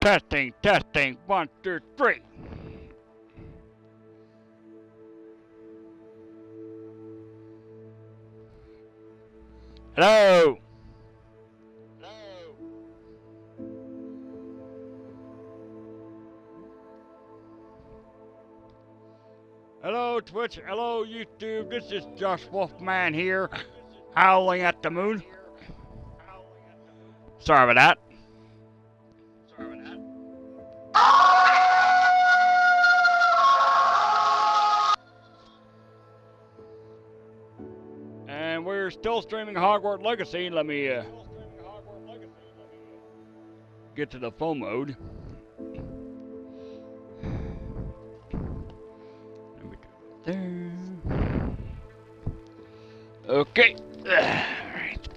Testing, testing, 1, 2, 3. Hello. Hello, Twitch. Hello, YouTube. This is Josh Wolfman here, howling at the moon. Sorry about that. And we're still streaming Hogwarts Legacy. Let me get to the phone mode. Let me do it there. Okay. Alright.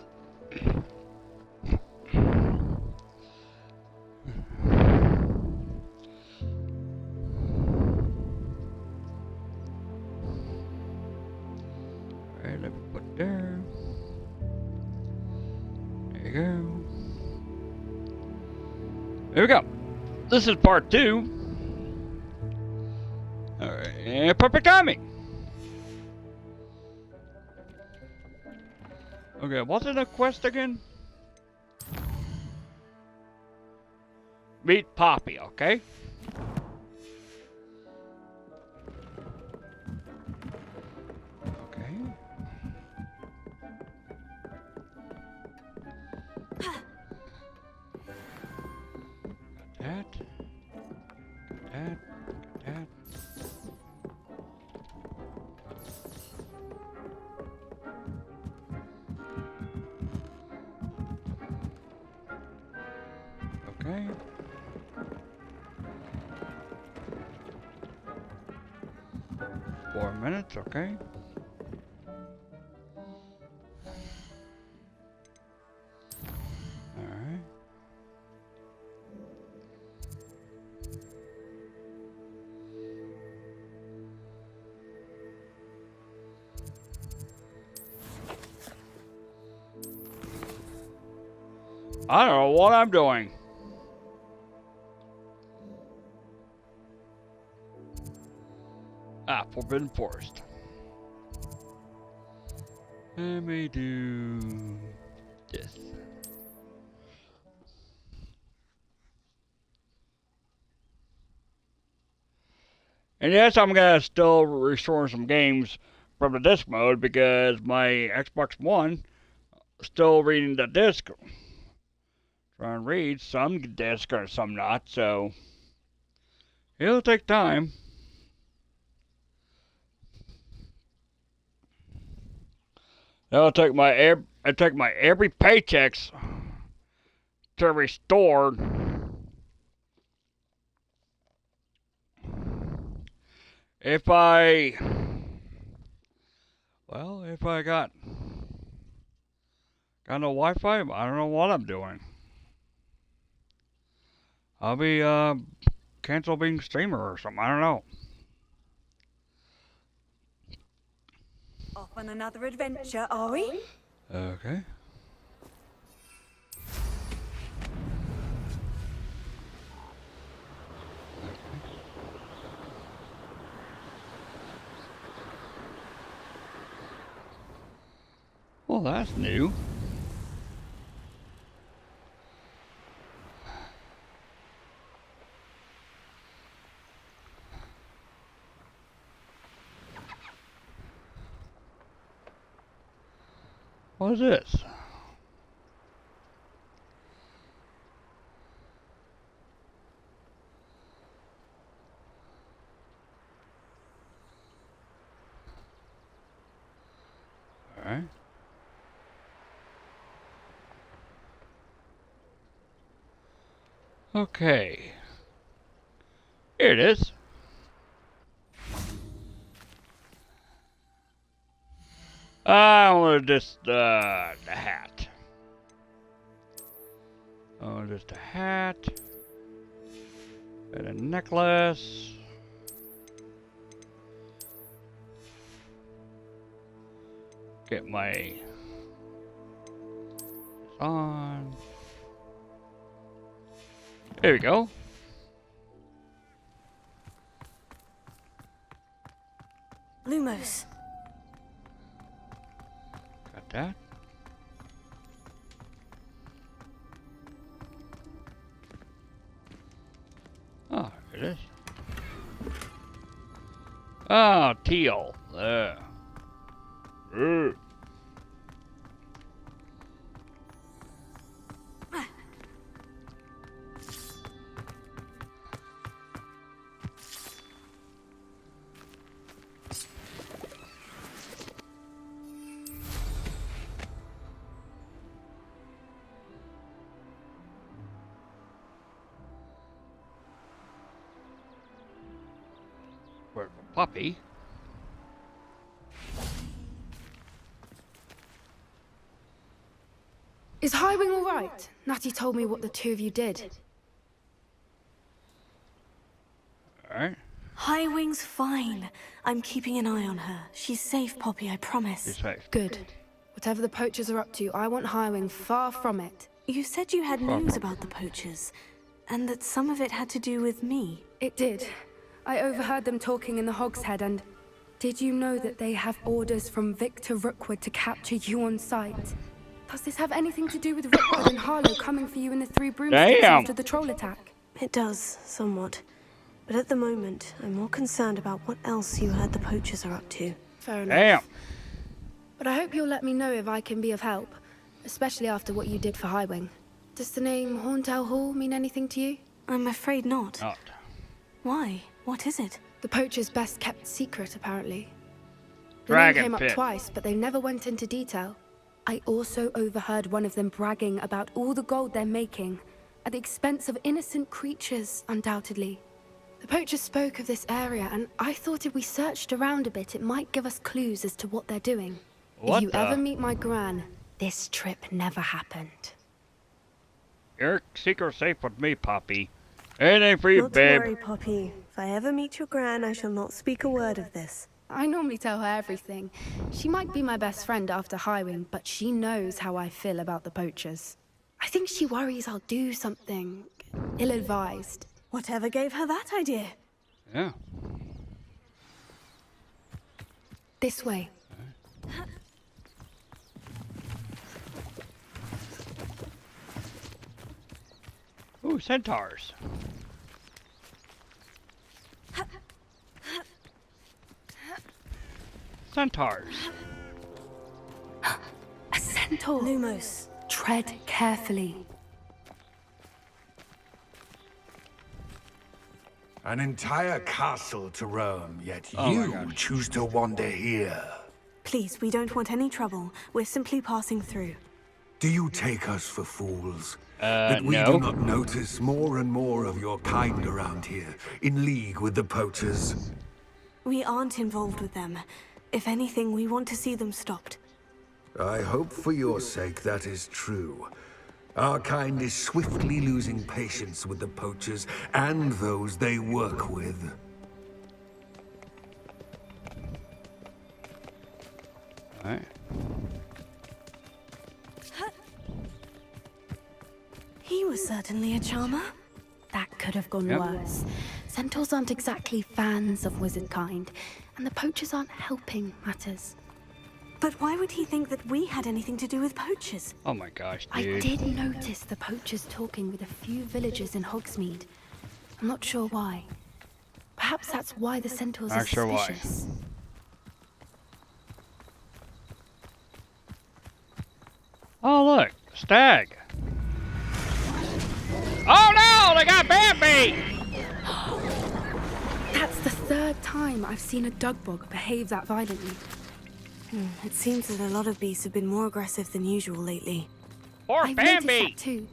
Alright, let me put it there. There you go. There we go. This is part 2. Alright, and perfect timing. Okay, what's in the quest again? Meet Poppy, okay? Okay. Got that. Got that. Got that. Okay. Four minutes, okay. Alright. I don't know what I'm doing. Ah, Forbidden Forest. Let me do this. And yes, I'm gonna still restore some games from the disc mode because my Xbox One is still reading the disc. Trying to read some disc or some not, so it'll take time. It'll take my every paychecks to restore. If I got no Wi-Fi, I don't know what I'm doing. I'll be cancel being streamer or something. I don't know. Off on another adventure, are we? Okay. Well, that's new. What is this? Alright. Okay. Here it is. I want just the hat. Oh, just a hat. And a necklace. Get my on. There we go. Lumos. Got that. Oh, it is. Ah, teal. There. Where's the puppy? Is Highwing all right? Natty told me what the two of you did. Alright. Highwing's fine. I'm keeping an eye on her. She's safe, Poppy, I You're promise. safe. Good. Whatever the poachers are up to, I want Highwing far from it. You said you had news about the poachers, and that some of it had to do with me. It did. I overheard them talking in the Hogshead, and did you know that they have orders from Victor Rookwood to capture you on sight? Does this have anything to do with Rookwood and Harlow coming for you in the Three Broomsticks Damn. after the troll attack? It does, somewhat. But at the moment, I'm more concerned about what else you heard the poachers are up to. Fair enough. Damn. But I hope you'll let me know if I can be of help, especially after what you did for Highwing. Does the name Horntail Hall mean anything to you? I'm afraid not. Not. Why? What is it? The poacher's best kept secret, apparently. The Dragon name came pit. up twice, but they never went into detail. I also overheard one of them bragging about all the gold they're making, at the expense of innocent creatures, undoubtedly. The poacher spoke of this area, and I thought if we searched around a bit, it might give us clues as to what they're doing. What if you the- ever meet my gran, this trip never happened. Your secret's safe with me, Poppy. Anything for you, Not babe. to worry, Poppy. If I ever meet your gran, I shall not speak a word of this. I normally tell her everything. She might be my best friend after Highwing, but she knows how I feel about the poachers. I think she worries I'll do something ill-advised. Whatever gave her that idea? Yeah. This way. Ooh, centaurs. Centaurs. A centaur! Lumos. Tread carefully. An entire castle to roam, yet Oh my you gosh. choose to wander here. Please, we don't want any trouble. We're simply passing through. Do you take us for fools? That we no. do not notice more and more of your kind around here, in league with the poachers? We aren't involved with them. If anything, we want to see them stopped. I hope for your sake that is true. Our kind is swiftly losing patience with the poachers and those they work with. Alright. He was certainly a charmer. That could have gone Yep. worse. Centaurs aren't exactly fans of wizard kind, and the poachers aren't helping matters. But why would he think that we had anything to do with poachers? Oh my gosh, I dude. did notice the poachers talking with a few villagers in Hogsmeade. I'm not sure why. Perhaps that's why the centaurs are Not sure why. suspicious. Oh look, stag. Oh no, they got Bambi! That's the third time I've seen a Dugbog behave that violently. It seems that a lot of beasts have been more aggressive than usual lately. Poor I've noticed Bambi! that too.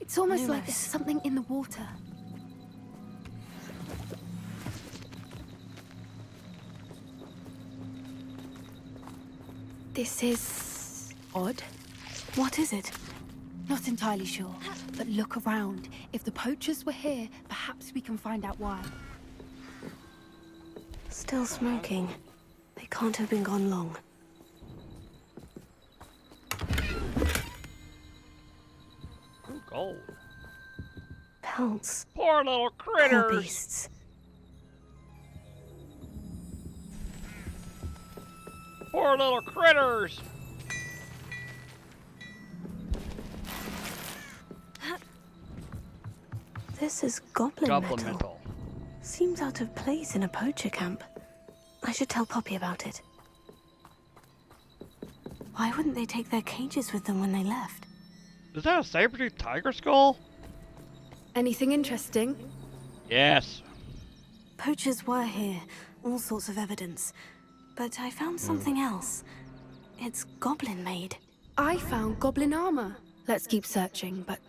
It's almost like Lumos. there's something in the water. This is odd. What is it? Not entirely sure, but look around. If the poachers were here, perhaps we can find out why. Still smoking. They can't have been gone long. Ooh, gold. else. Poor little Poor critters. beasts. Poor little critters. This is goblin Goblin metal. metal. Seems out of place in a poacher camp. I should tell Poppy about it. Why wouldn't they take their cages with them when they left? Is that a saber-toothed tiger skull? Anything interesting? Yes. Poachers were here, all sorts of evidence. But I found something else. It's goblin made. I found goblin armor. Let's keep searching, but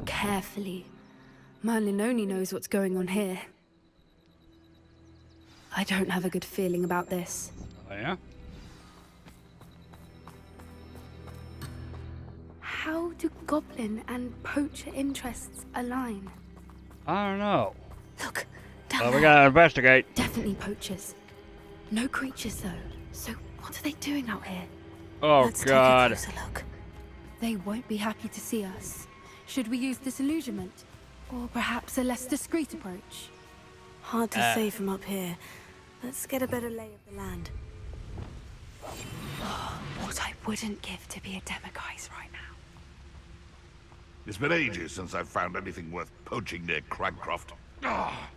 carefully. Merlin only knows what's going on here. I don't have a good feeling about this. Oh, yeah? How do goblin and poacher interests align? I don't know. Look, down Well, there. we gotta investigate. Definitely poachers. No creatures, though. So what are they doing out here? Oh, Let's God. take a closer look. They won't be happy to see us. Should we use disillusionment? Or perhaps a less discreet approach? Hard to say from up here. Let's get a better lay of the land. What I wouldn't give to be a Demiguise right now. It's been ages since I've found anything worth poaching near Cragcroft. Ah,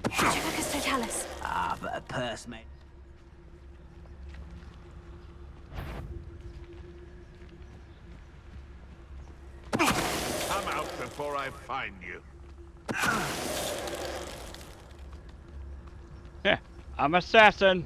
Trivicus Totalis. But a purse, mate. come out before I find you. Yeah, I'm assassin.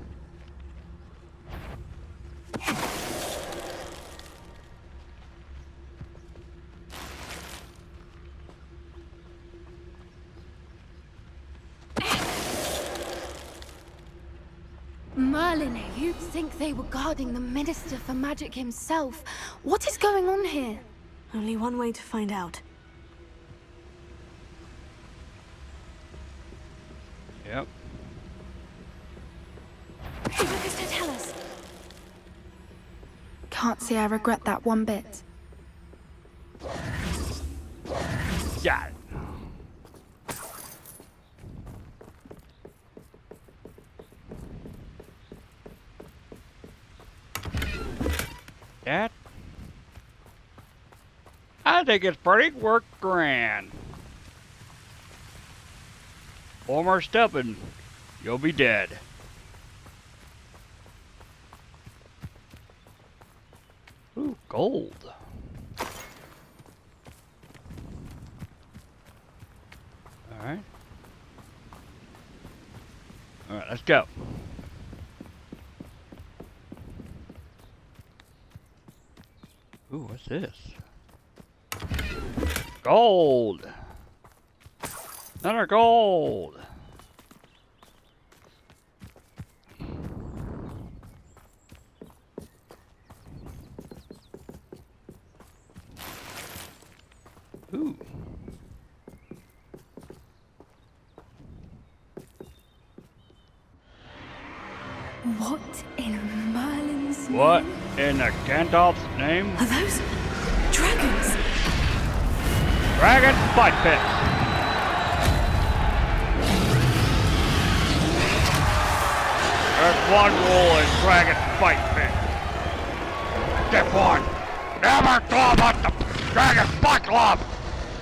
Merlin, you'd think they were guarding the Minister for Magic himself. What is going on here? Only one way to find out. Yep. Trivicus Totalis. Can't say I regret that one bit. Got it. That? I think it's pretty work grand. One more step and you'll be dead. Ooh, gold. Alright. Alright, let's go. Ooh, what's this? Gold! Another gold! Ooh. What in Merlin's name? What in the Gandalf's name? Are those dragons? Dragon Fight Pit! There's one rule in Dragon Fight Pit. Step 1, never glove at the Dragon Fight Club!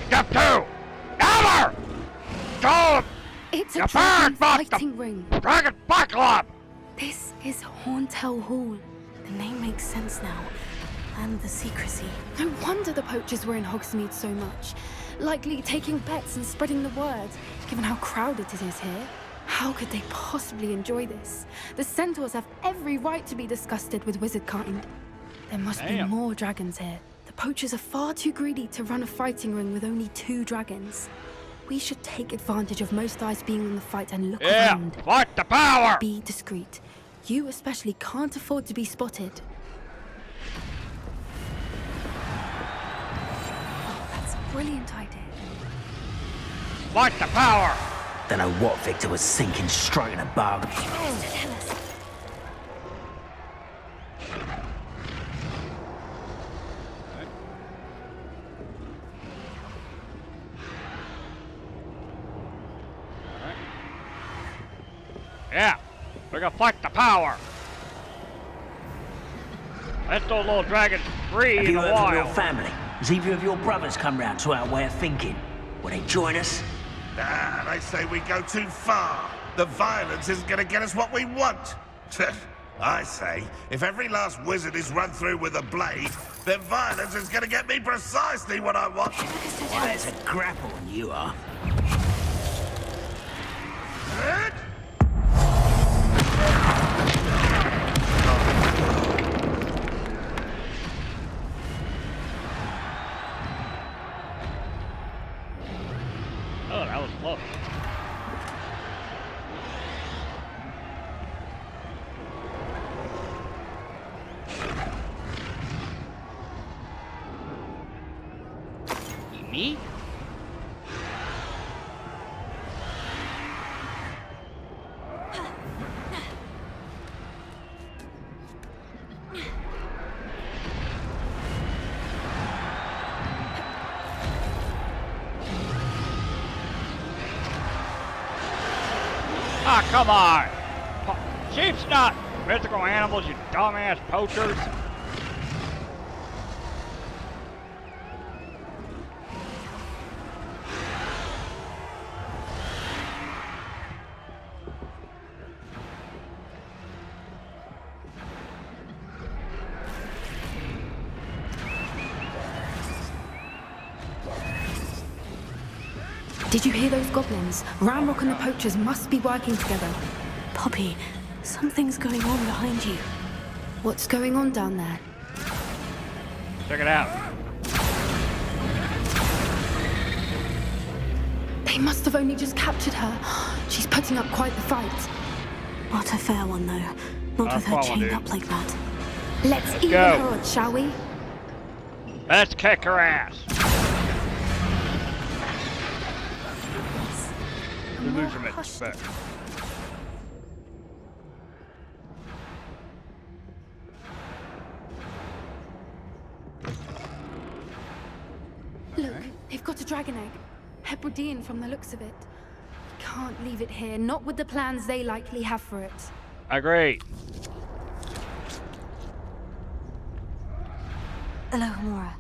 Step 2, never! Go It's You a dragon burned, but the- fighting ring. Dragon Fight Club! This is Horntail Hall. The name makes sense now. And the secrecy. No wonder the poachers were in Hogsmeade so much. Likely taking bets and spreading the word, given how crowded it is here. How could they possibly enjoy this? The centaurs have every right to be disgusted with wizard kind. There must Damn. be more dragons here. The poachers are far too greedy to run a fighting ring with only 2 dragons. We should take advantage of most eyes being on the fight and look Yeah, around. fight the power! Be discreet. You especially can't afford to be spotted. Oh, that's a brilliant idea. Fight the power! Don't know what Victor was sinking, stroking a bug. Yeah, we're gonna fight the power. Let those little dragons free Have in you the heard from your wild. family? Has either of your brothers come round to our way of thinking? Will they join us? Nah, they say we go too far. The violence isn't gonna get us what we want. I say, if every last wizard is run through with a blade, then violence is gonna get me precisely what I want. Well, there's a grapple and you are. Oh, that was close. Me? Ah, come on! Sheep's not mythical animals, you dumbass poachers. Did you hear those goblins? Ramrock and the poachers must be working together. Poppy, something's going on behind you. What's going on down there? Check it out. They must have only just captured her. She's putting up quite the fight. Not a fair one, though. Not with her follow, chained dude. up like that. Let's even go. her odds, shall we? Let's kick her ass. Illusion respect. Look, they've got a dragon egg. Hebridean from the looks of it. Can't leave it here, not with the plans they likely have for it. Agree. Alohomora.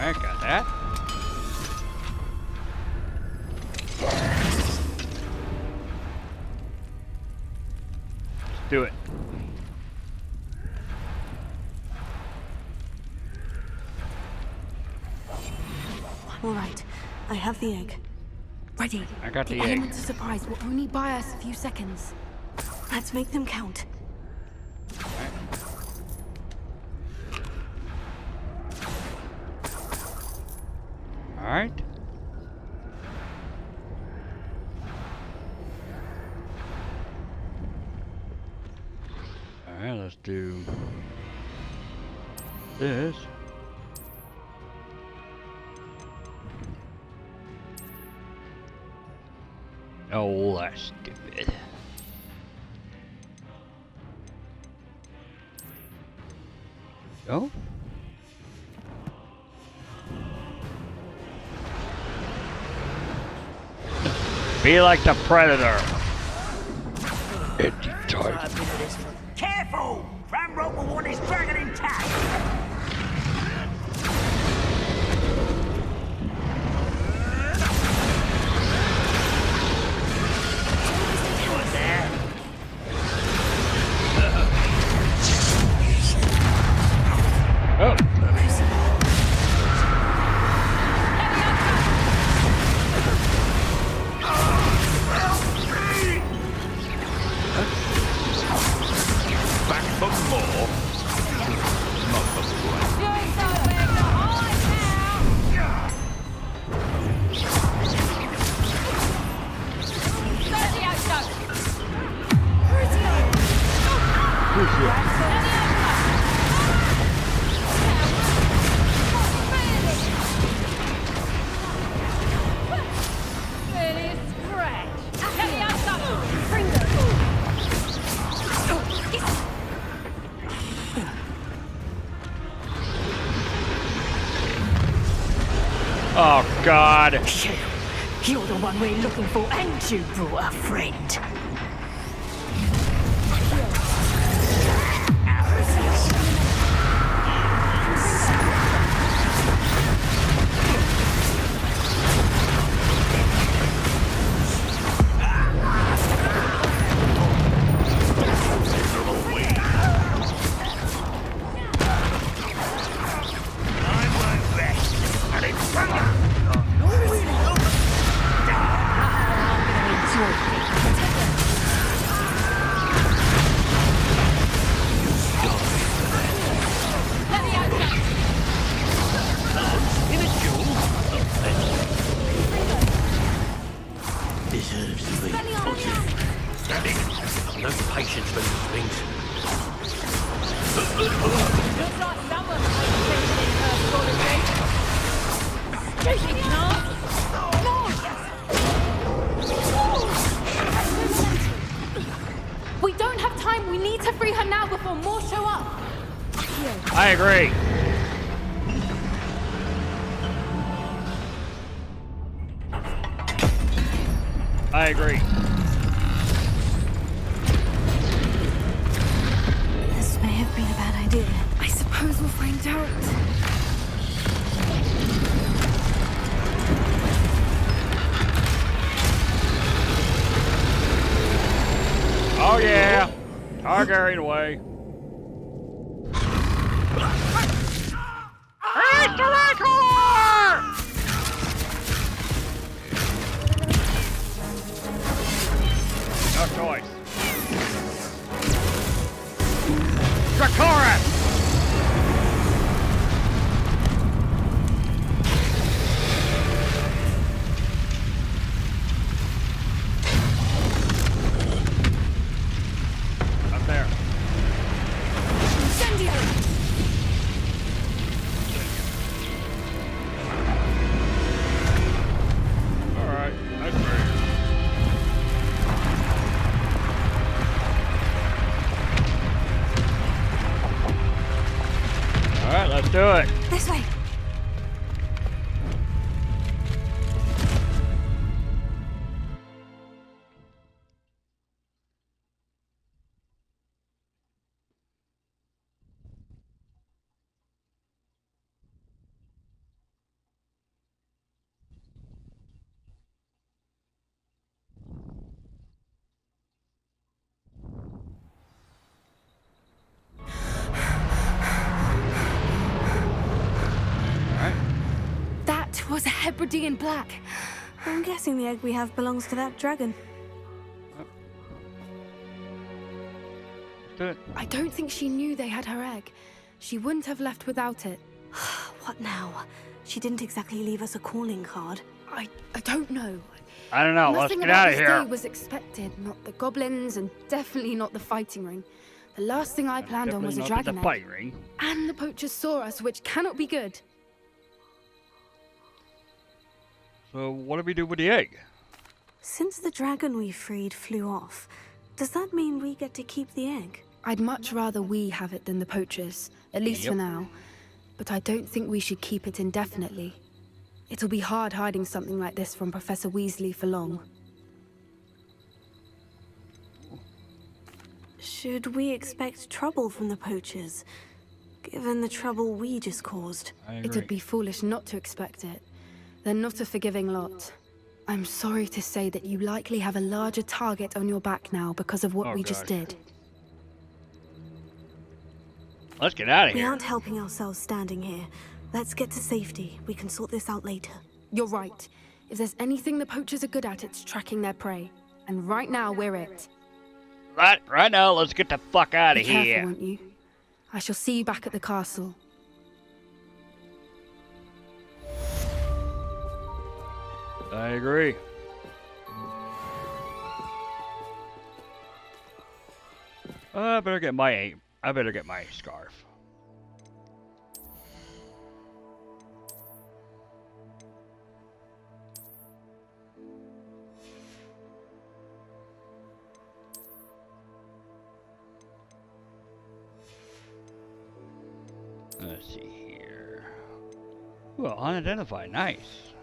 Alright, got that. Let's do it. All right, I have the egg. Ready. I got the egg. Element of surprise will only buy us a few seconds. Let's make them count. Alright. Alright, let's do this. Oh, that's stupid. Oh? Be like the Predator. Empty type. Careful! Ramrock will want his dragon intact! Oh. Back for more. Not for God. You're the one we're looking for, and you brought a friend. No patience for these things. Looks like someone's taking in her quality. We don't have time. We need to free her now before more show up. I agree. I agree. This may have been a bad idea. I suppose we'll find out. Oh yeah. Targaryen away. It's the Rancor! No choice. Dracarys! Up there. Alright, that's great. Alright, let's do it. This way. That was a Hebridean black. I'm guessing the egg we have belongs to that dragon. Let's do it. I don't think she knew they had her egg. She wouldn't have left without it. What now? She didn't exactly leave us a calling card. I don't know. I don't know. Let's Nothing get about out of this here. day was expected. Not the goblins, and definitely not the fighting ring. The last thing I planned on was a Definitely dragon not the egg. fight ring. And the poachers saw us, which cannot be good. So what do we do with the egg? Since the dragon we freed flew off, does that mean we get to keep the egg? I'd much rather we have it than the poachers, at least for Yep. now. But I don't think we should keep it indefinitely. It'll be hard hiding something like this from Professor Weasley for long. Should we expect trouble from the poachers, given the trouble we just caused? I agree. It'd be foolish not to expect it. They're not a forgiving lot. I'm sorry to say that you likely have a larger target on your back now because of what Oh, we just gosh. did. Let's get out of We here. aren't helping ourselves standing here. Let's get to safety. We can sort this out later. You're right. If there's anything the poachers are good at, it's tracking their prey. And right now, we're it. Right now, let's get the fuck out Be of careful, here. won't you? I shall see you back at the castle. I agree. I better get my scarf. Let's see here. Well, unidentified, nice.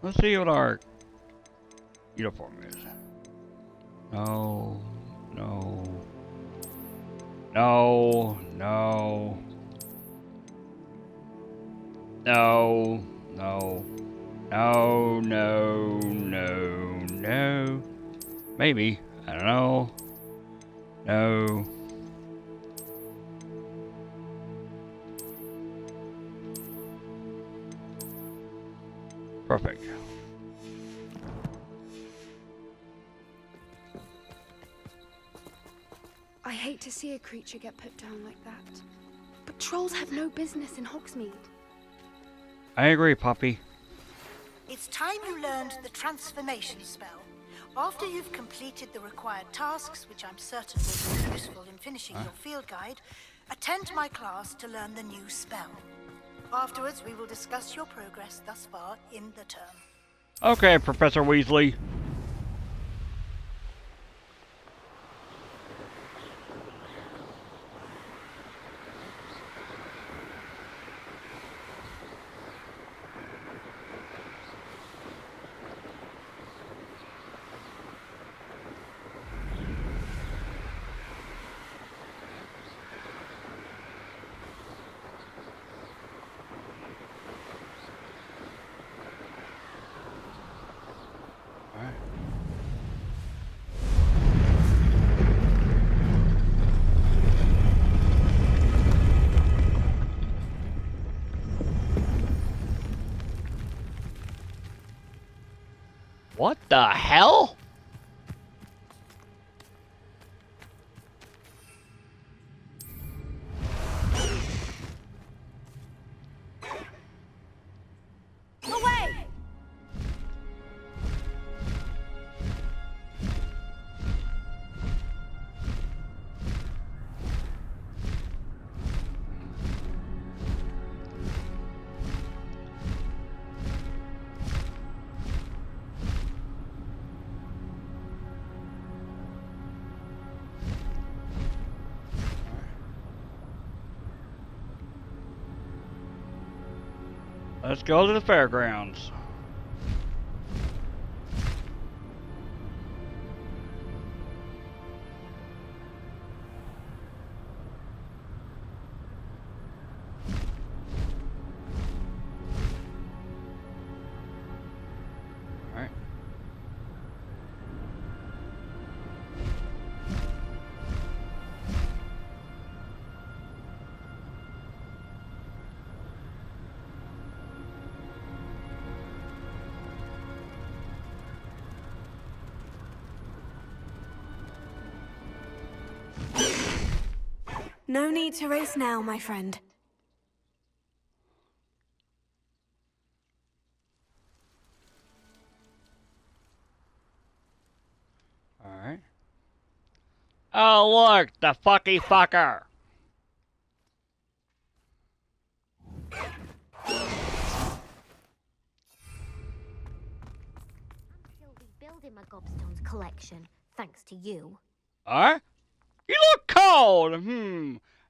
Let's see what our uniform is. No, no, no, no, no, no, no, no, no, no. Maybe. I don't know. No. Perfect. I hate to see a creature get put down like that. But trolls have no business in Hogsmeade. I agree, Poppy. It's time you learned the transformation spell. After you've completed the required tasks, which I'm certain will be useful in finishing your field guide, attend my class to learn the new spell. Afterwards, we will discuss your progress thus far in the term. Okay, Professor Weasley. What the hell? Away! Let's go to the fairgrounds. All right. No need to race now, my friend. All right. Oh, look, the fucky fucker. Still rebuilding my gobstones collection, thanks to you. Huh? You look cold.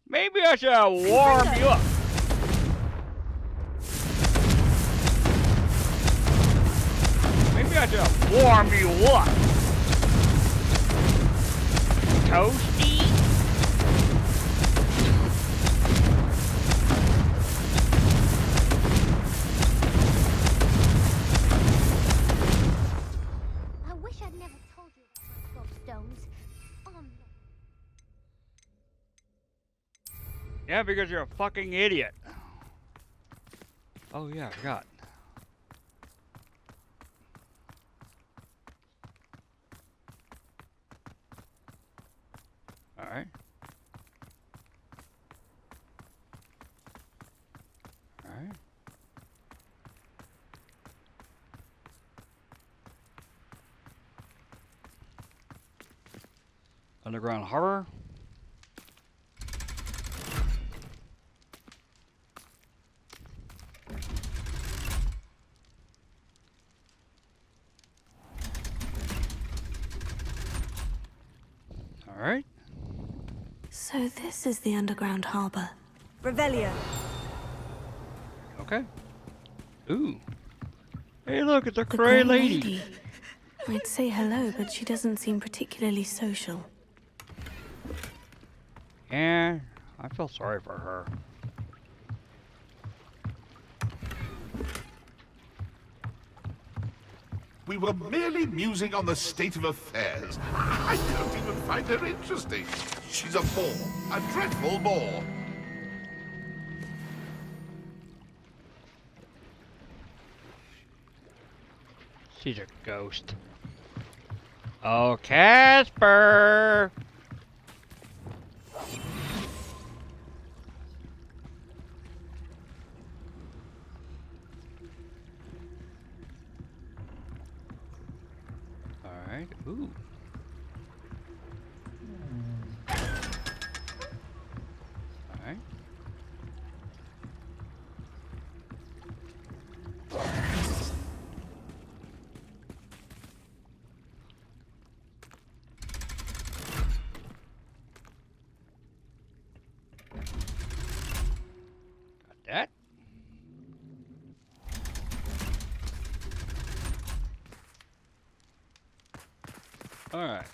Maybe I should warm you up. Maybe I should warm you up. Toasty? I wish I'd never told you about my gobstones. Oh, no. Yeah, because you're a fucking idiot. Oh yeah, I forgot. Alright. Alright. Underground harbor. Alright. So this is the underground harbor. Revelio. Okay. Ooh. Hey, look, it's a The Grey Grey Lady. I'd say hello, but she doesn't seem particularly social. Yeah, I feel sorry for her. We were merely musing on the state of affairs. I don't even find her interesting. She's a bore, a dreadful bore. She's a ghost. Oh, Casper! Alright, ooh. Alright. Got that. Alright.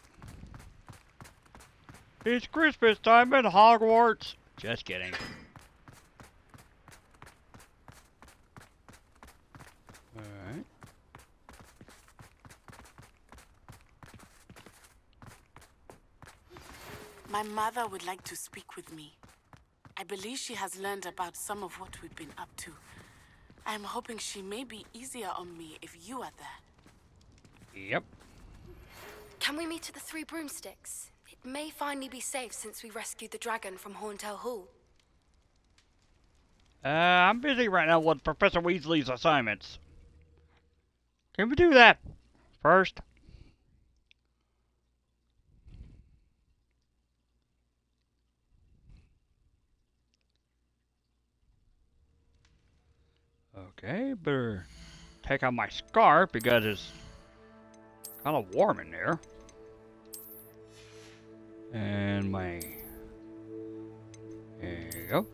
It's Christmas time at Hogwarts. Just kidding. Alright. My mother would like to speak with me. I believe she has learned about some of what we've been up to. I'm hoping she may be easier on me if you are there. Yep. Can we meet at the Three Broomsticks? It may finally be safe since we rescued the dragon from Horntail Hall. I'm busy right now with Professor Weasley's assignments. Can we do that first? Okay, better take out my scarf because it's kind of warm in there. And my... There you go.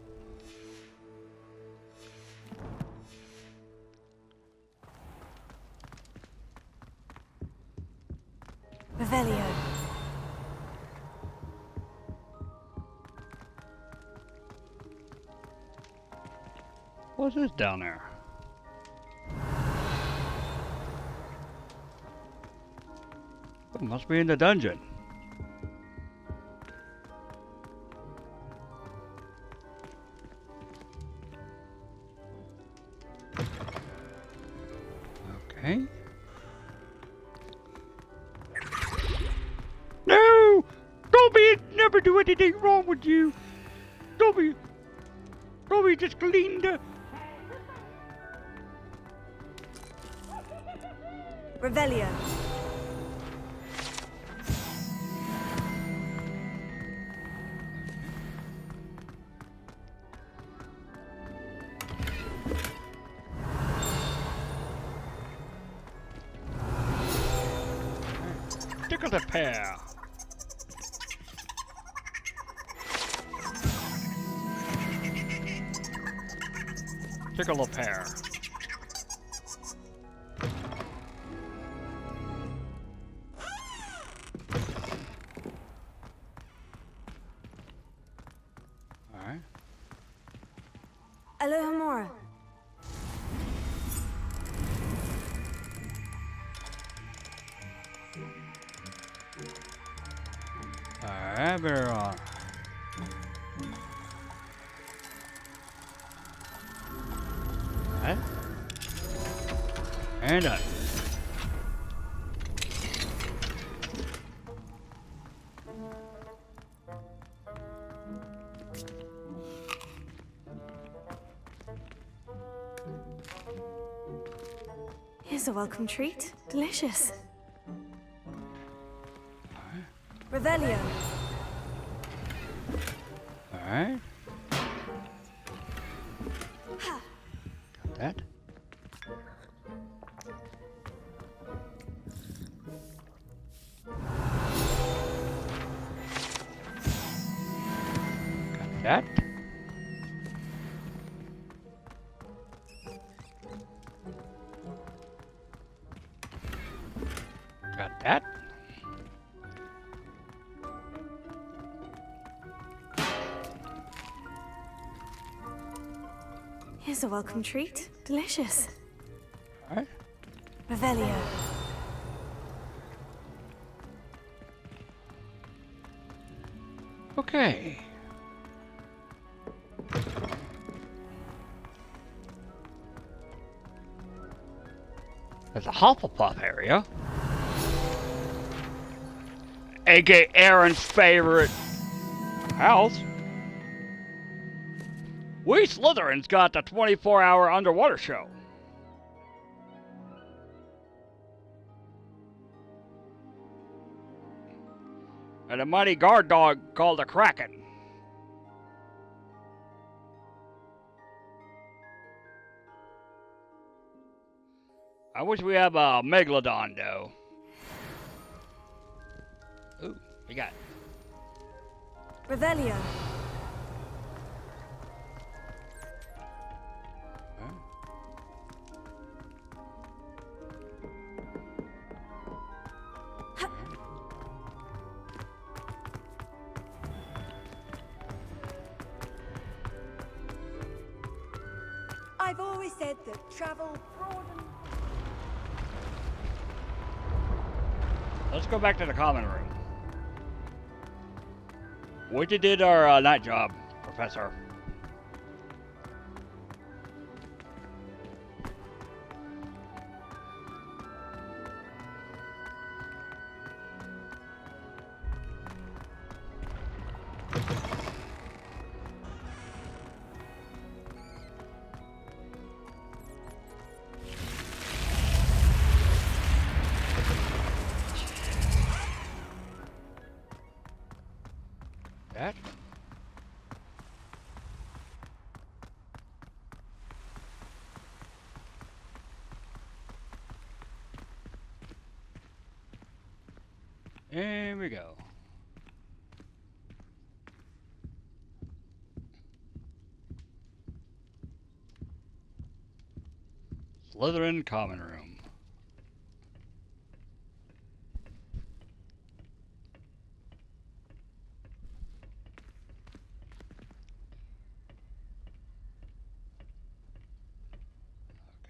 Revelio. What's this down there? It must be in the dungeon. Okay. No! Dobby, never do anything wrong with you. Dobby just cleaned the... Revelio. Tickle the pear. Tickle the pear. Alright. Alohomora. Alright, better Alright. And done. Here's a welcome treat. Delicious. Revelio. Alright. Got that. Got that. Got that. Here's a welcome treat. Delicious. Alright. Revelio. Okay. There's a Hufflepuff area. A.K.A. Aaron's favorite house. We Slytherins got the 24-hour underwater show. And a mighty guard dog called a Kraken. I wish we have a Megalodon, though. Ooh, we got Revelio. I've always said that travel broadens. Let's go back to the common room. We did our night job, Professor. That? There we go. Slytherin common room.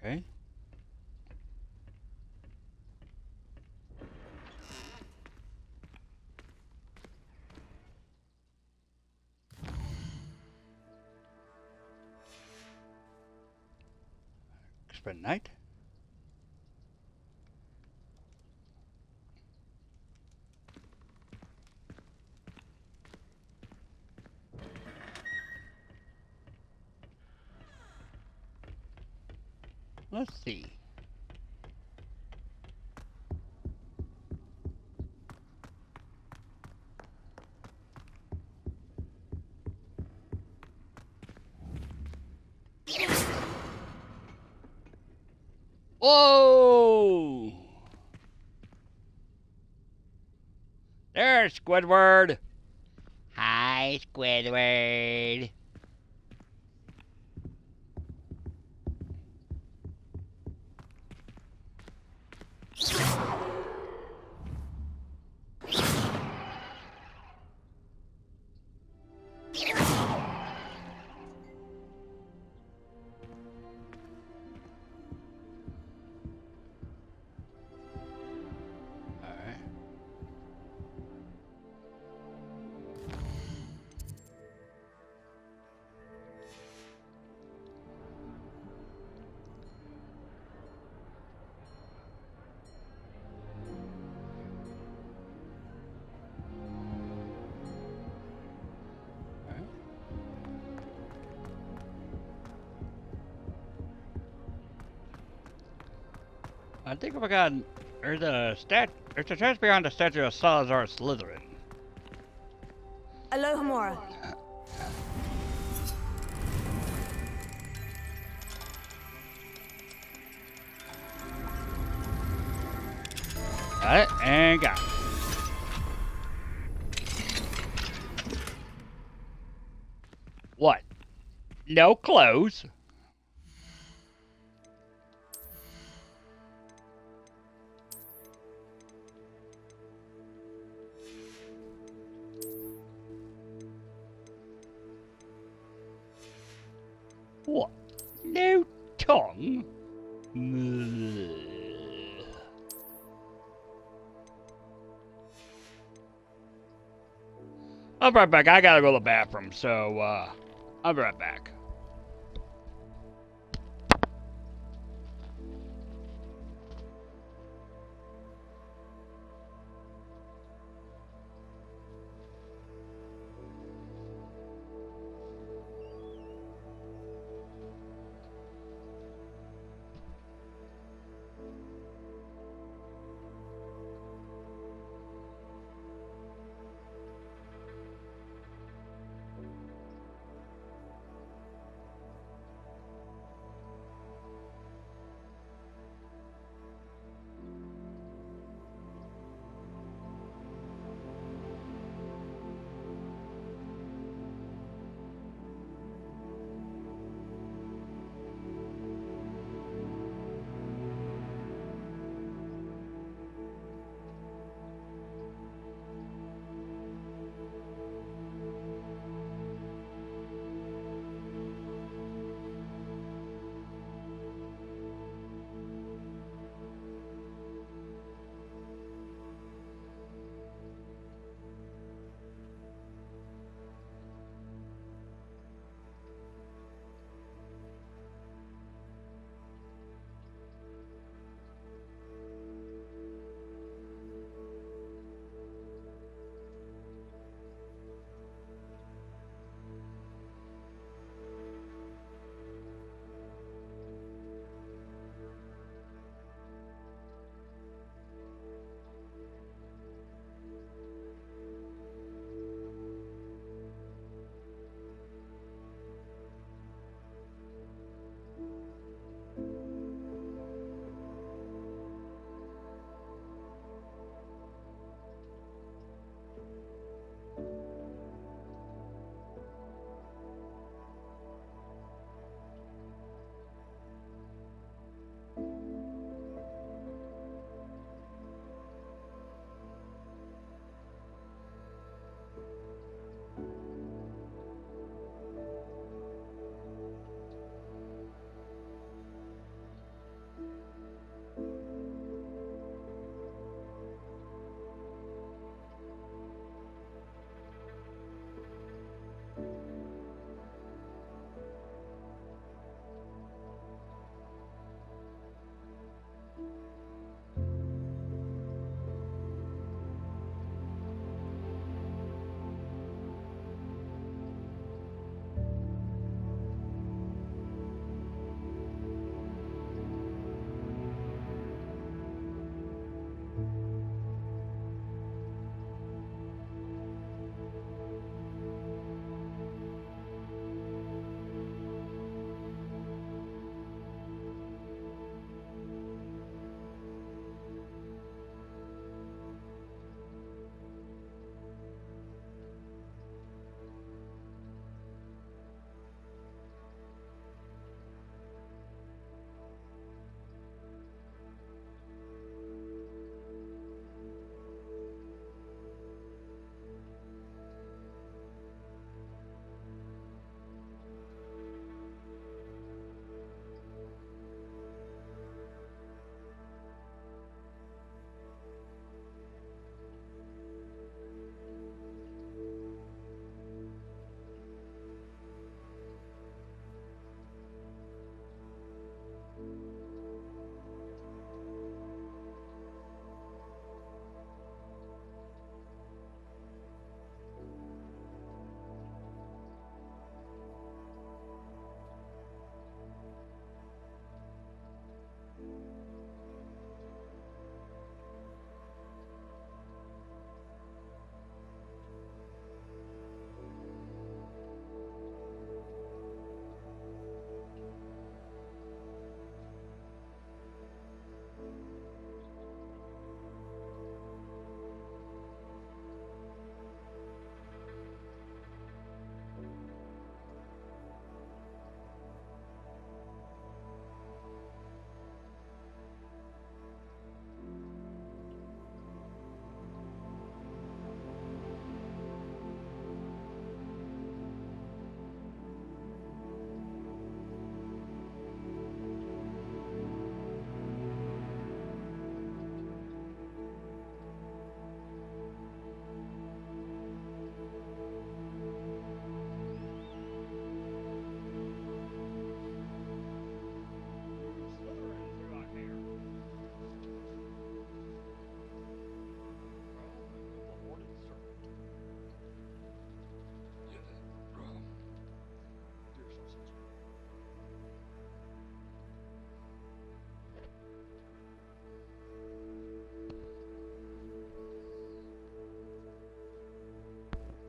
Okay. Spend night. Let's see. Whoa! There's Squidward. Hi, Squidward. I think if I got there's a chance behind the statue of Salazar Slytherin. Alohomora. Got it and got it. What? No clothes? What? No tongue? I'll be right back. I gotta go to the bathroom, so I'll be right back.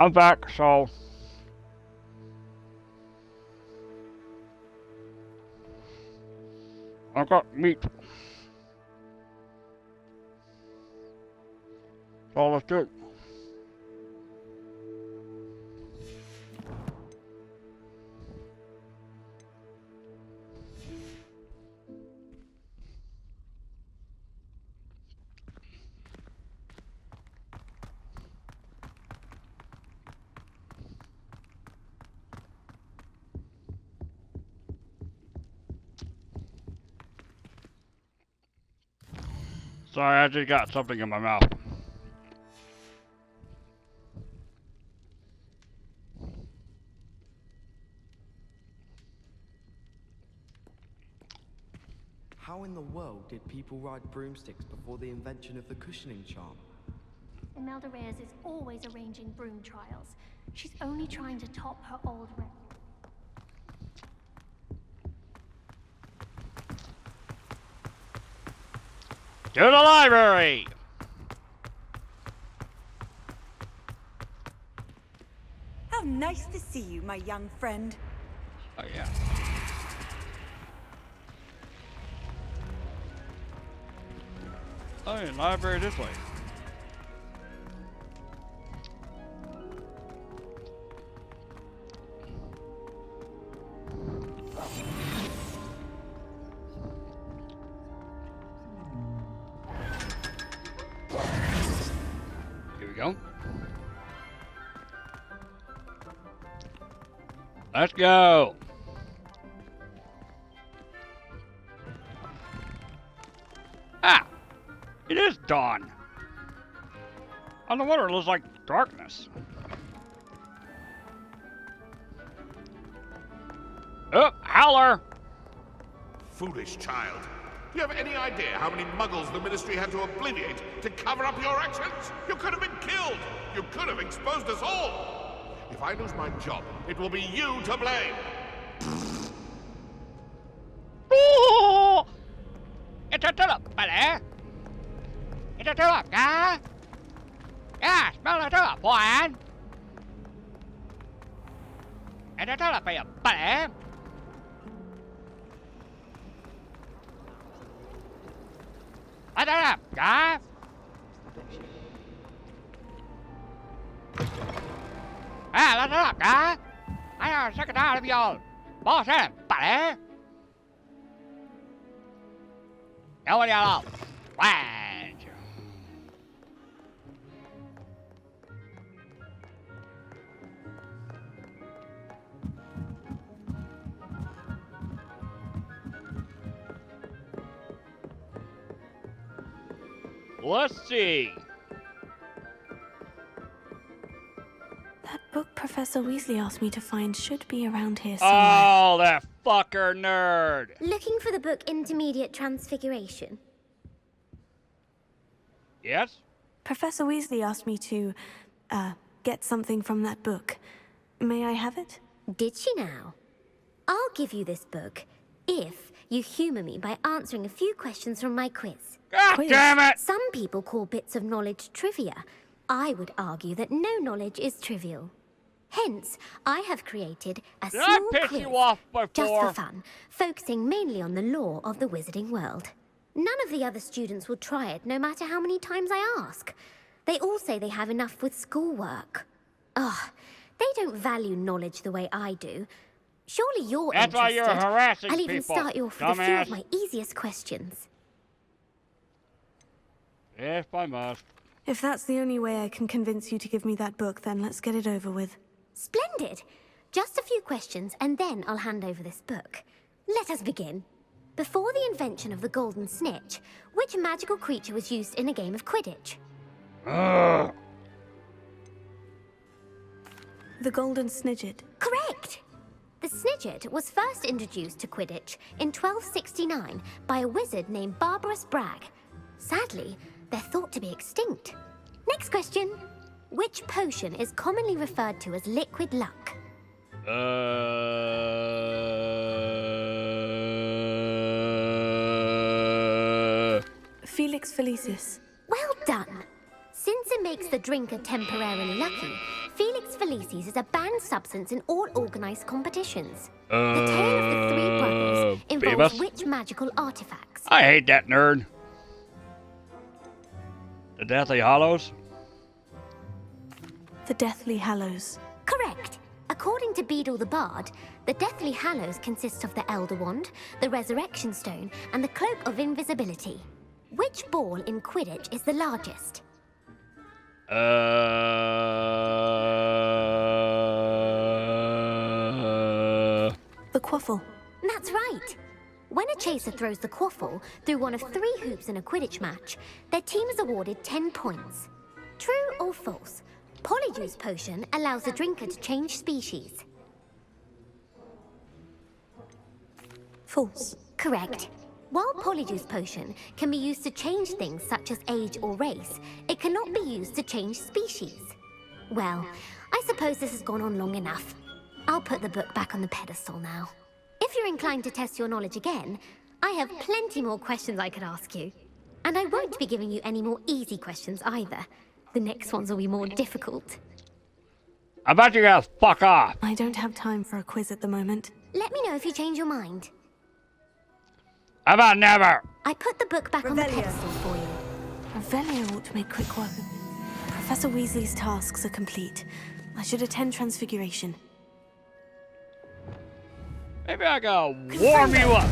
I'm back, so I got meat. So let's do it. Sorry, I just got something in my mouth. How in the world did people ride broomsticks before the invention of the cushioning charm? Imelda Reyes is always arranging broom trials. She's only trying to top her old record. To the library! How nice to see you, my young friend. Oh, yeah. Oh, yeah, library this way. Here we go. Let's go. Ah, it is dawn. On the water, it looks like darkness. Oh, howler! Foolish child. Do you have any idea how many muggles the Ministry had to obliviate to cover up your actions? You could have been killed. You could have exposed us all. If I lose my job, it will be you to blame. Oh! It's a tulip, buddy. It's a tulip, yeah? Yeah, smell the tulip, boy. It's a tulip for you, buddy. Light it up, yeah? Ah, light it up, yeah? I am sick and tired of y'all. Boss in, buddy. Now what y'all up? Why? Let's see. That book Professor Weasley asked me to find should be around here somewhere. Oh, that fucker nerd. Looking for the book Intermediate Transfiguration? Yes? Professor Weasley asked me to, get something from that book. May I have it? Did she now? I'll give you this book if you humor me by answering a few questions from my quiz. God damn it! Some people call bits of knowledge trivia. I would argue that no knowledge is trivial. Hence, I have created a Did I small piss quiz, you off just for before? fun, focusing mainly on the lore of the wizarding world. None of the other students will try it, no matter how many times I ask. They all say they have enough with schoolwork. Ugh, they don't value knowledge the way I do. Surely you're That's why you're interested. harassing I'll even people, start you off with a few dumbass. of my easiest questions. If I must. If that's the only way I can convince you to give me that book, then let's get it over with. Splendid! Just a few questions, and then I'll hand over this book. Let us begin. Before the invention of the Golden Snitch, which magical creature was used in a game of Quidditch? The Golden Snidget. Correct! The Snidget was first introduced to Quidditch in 1269 by a wizard named Barbarous Bragg. Sadly, they're thought to be extinct. Next question. Which potion is commonly referred to as liquid luck? Felix Felicis. Well done. Since it makes the drinker temporarily lucky, Felix Felicis is a banned substance in all organized competitions. The tale of the three brothers involves Beavis? which magical artifacts? I hate that nerd. The Deathly Hollows? The Deathly Hallows. Correct. According to Beedle the Bard, the Deathly Hallows consists of the Elder Wand, the Resurrection Stone, and the Cloak of Invisibility. Which ball in Quidditch is the largest? The Quaffle. That's right. When a chaser throws the quaffle through one of 3 hoops in a Quidditch match, their team is awarded 10 points. True or false? Polyjuice Potion allows the drinker to change species. False. Correct. While Polyjuice Potion can be used to change things such as age or race, it cannot be used to change species. Well, I suppose this has gone on long enough. I'll put the book back on the pedestal now. If you're inclined to test your knowledge again, I have plenty more questions I could ask you. And I won't be giving you any more easy questions either. The next ones will be more difficult. I bet you guys fuck off. I don't have time for a quiz at the moment. Let me know if you change your mind. How about never? I put the book back on the pedestal for you. Revelio ought to make quick work of it. Professor Weasley's tasks are complete. I should attend Transfiguration. Maybe I gotta warm you up.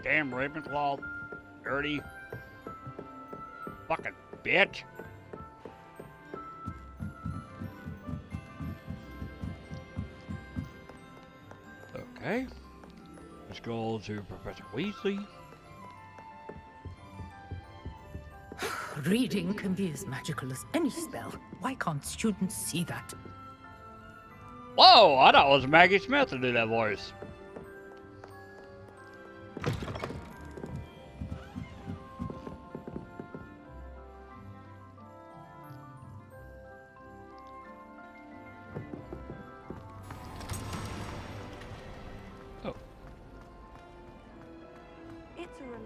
Damn Ravenclaw, dirty fucking bitch. Okay. Let's go to Professor Weasley. Reading can be as magical as any spell. Why can't students see that? Whoa, I thought it was Maggie Smith who did that voice. It's a relief.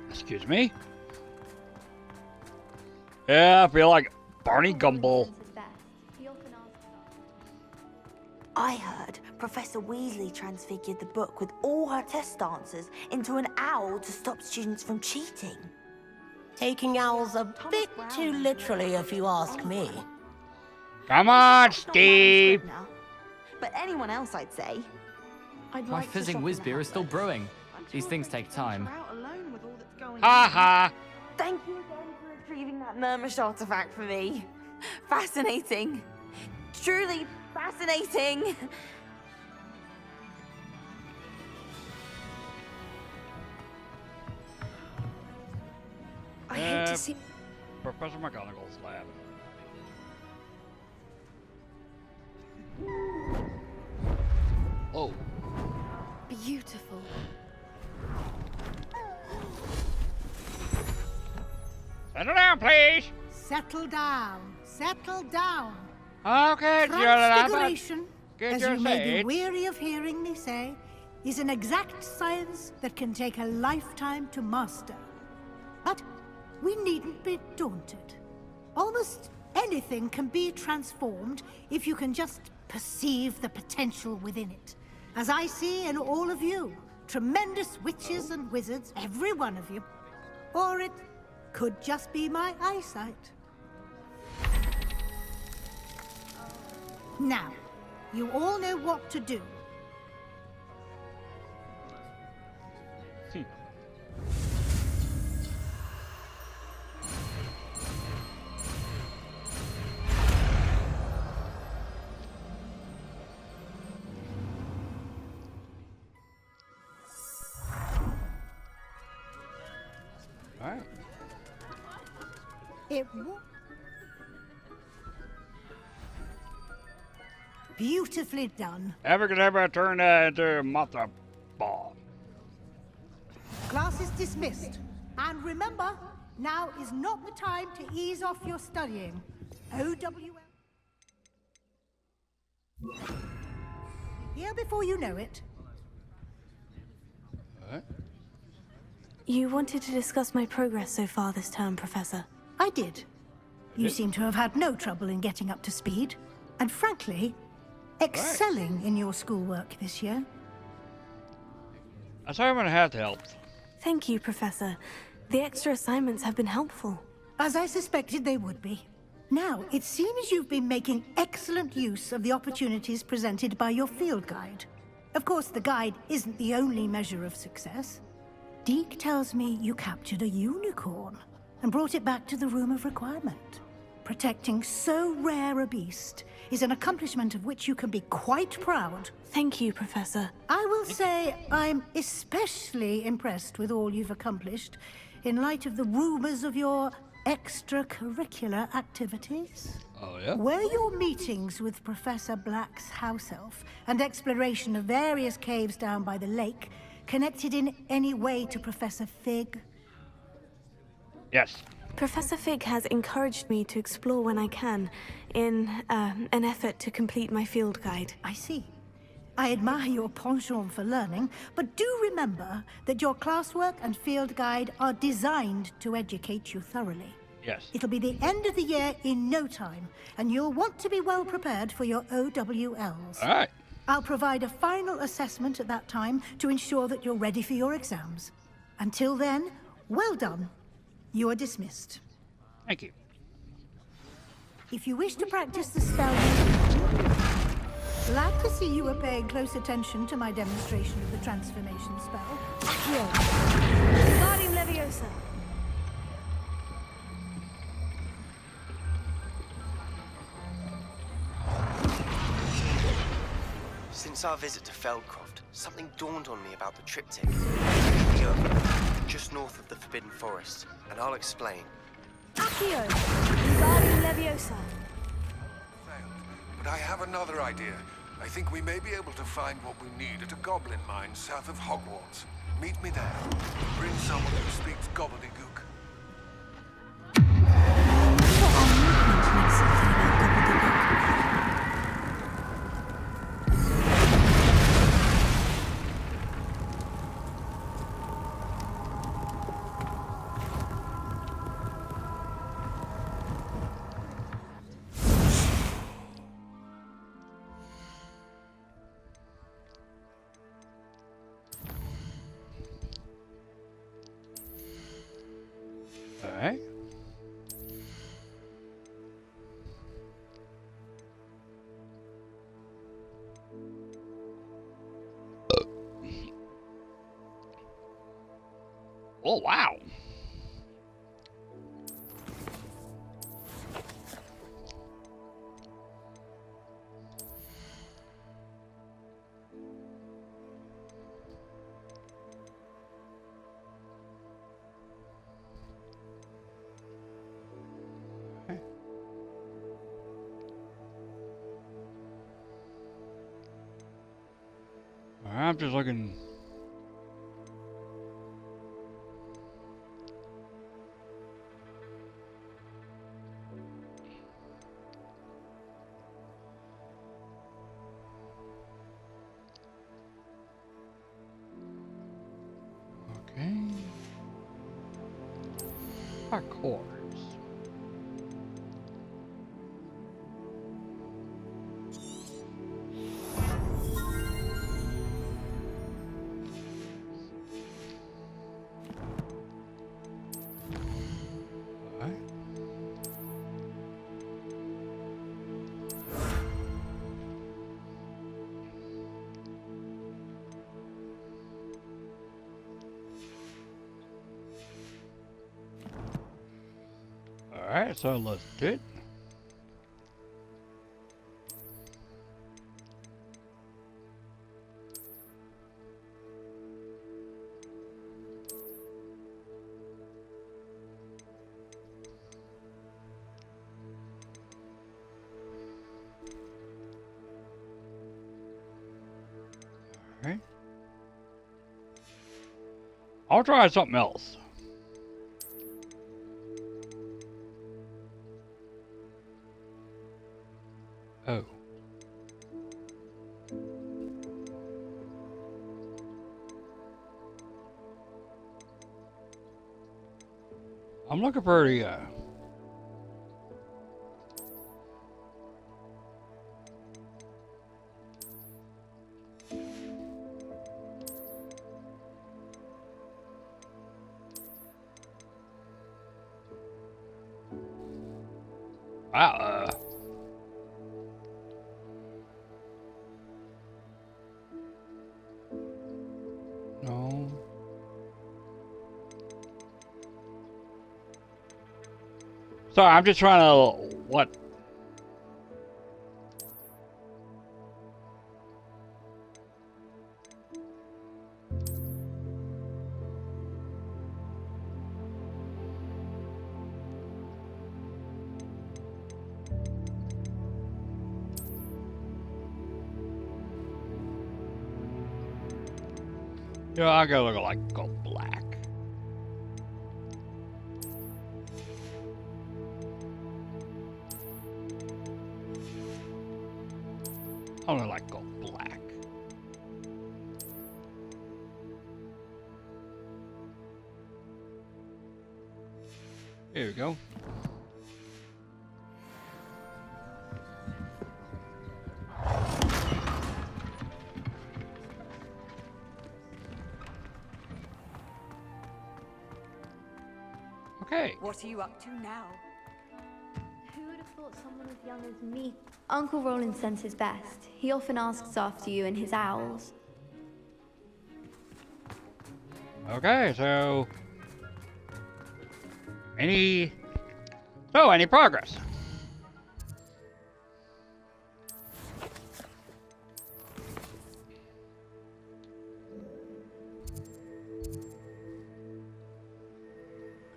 Excuse me? Yeah, I feel like Barney Gumble. I heard Professor Weasley transfigured the book with all her test answers into an owl to stop students from cheating. Taking owls a bit too literally, if you ask me. Come on, Steve! But anyone else, I'd say. My fizzing whiz beer is still brewing. These things take time. Ha ha! Thank you again for retrieving that Murmish artifact for me. Fascinating. Truly fascinating. I hate to see... Professor McGonagall's lab. Oh. Beautiful. Settle down, please. Settle down. Settle down. Okay, Transfiguration, get as your you may be seat. weary of hearing me say, is an exact science that can take a lifetime to master. But we needn't be daunted. Almost anything can be transformed if you can just perceive the potential within it. As I see in all of you, tremendous witches and wizards, every one of you. Or it could just be my eyesight. Now, you all know what to do. Alright. It won't. Beautifully done. Abracadabra turned into a matzo ball. Class is dismissed. And remember, now is not the time to ease off your studying. OWL. Here before you know it. You wanted to discuss my progress so far this term, Professor. I did. You seem to have had no trouble in getting up to speed. And frankly, excelling in your schoolwork this year. I thought I'm gonna have to help. Thank you, Professor. The extra assignments have been helpful. As I suspected they would be. Now, it seems you've been making excellent use of the opportunities presented by your field guide. Of course, the guide isn't the only measure of success. Deke tells me you captured a unicorn and brought it back to the Room of Requirement. Protecting so rare a beast is an accomplishment of which you can be quite proud. Thank you, Professor. I will say I'm especially impressed with all you've accomplished in light of the rumors of your extracurricular activities. Oh, yeah? Were your meetings with Professor Black's house elf and exploration of various caves down by the lake connected in any way to Professor Fig? Yes. Professor Fig has encouraged me to explore when I can, in an effort to complete my field guide. I see. I admire your penchant for learning, but do remember that your classwork and field guide are designed to educate you thoroughly. Yes. It'll be the end of the year in no time, and you'll want to be well prepared for your OWLs. All right. I'll provide a final assessment at that time to ensure that you're ready for your exams. Until then, well done. You are dismissed. Thank you. If you wish to practice the spell, glad to see you are paying close attention to my demonstration of the transformation spell. Accio. Wingardium Leviosa. Since our visit to Feldcroft, something dawned on me about the triptych. Here, just north of the Forbidden Forest, and I'll explain. Accio. Wingardium Leviosa. But I have another idea. I think we may be able to find what we need at a goblin mine south of Hogwarts. Meet me there. Bring someone who speaks gobbledygook. Alright. Oh, wow. I'm just looking. Okay. Parkours. Alright, so let's do it. I'll try something else. Oh. I'm looking for the, wow, no. Sorry, I'm just trying to, what? Yeah, I gotta look like go black. I don't like go black. Here we go. Okay. What are you up to now? Who would have thought someone as young as me? Uncle Roland sends his best. He often asks after you and his owls. Okay, so any progress?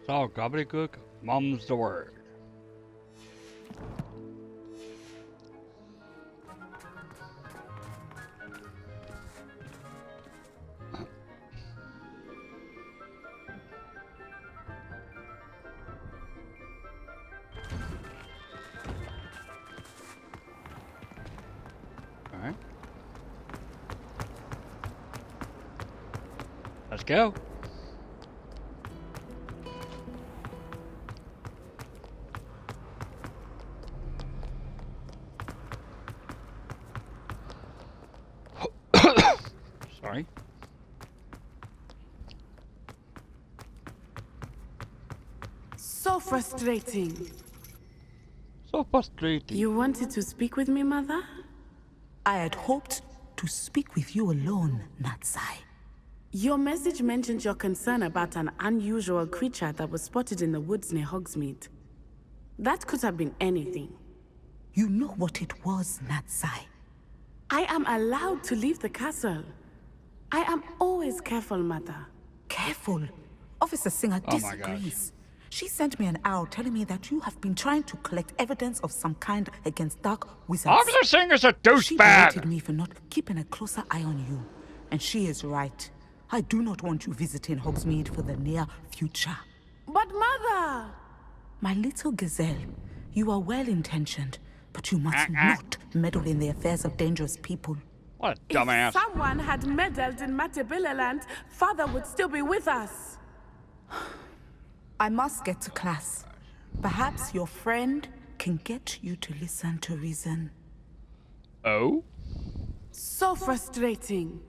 It's all gobbledygook. Mum's the word. Alright. Let's go. Sorry. So frustrating. So frustrating. You wanted to speak with me, Mother? I had hoped to speak with you alone, Natsai. Your message mentioned your concern about an unusual creature that was spotted in the woods near Hogsmeade. That could have been anything. You know what it was, Natsai. I am allowed to leave the castle. I am always careful, Mother. Careful? Officer Singer disagrees. She sent me an owl telling me that you have been trying to collect evidence of some kind against dark wizards. Officer Singer's a She douchebag! berated me for not keeping a closer eye on you. And she is right. I do not want you visiting Hogsmeade for the near future. But Mother! My little gazelle, you are well-intentioned, but you must not meddle in the affairs of dangerous people. What a dumbass. If someone had meddled in Matabeleland, Father would still be with us. I must get to class. Perhaps your friend can get you to listen to reason. Oh? So frustrating.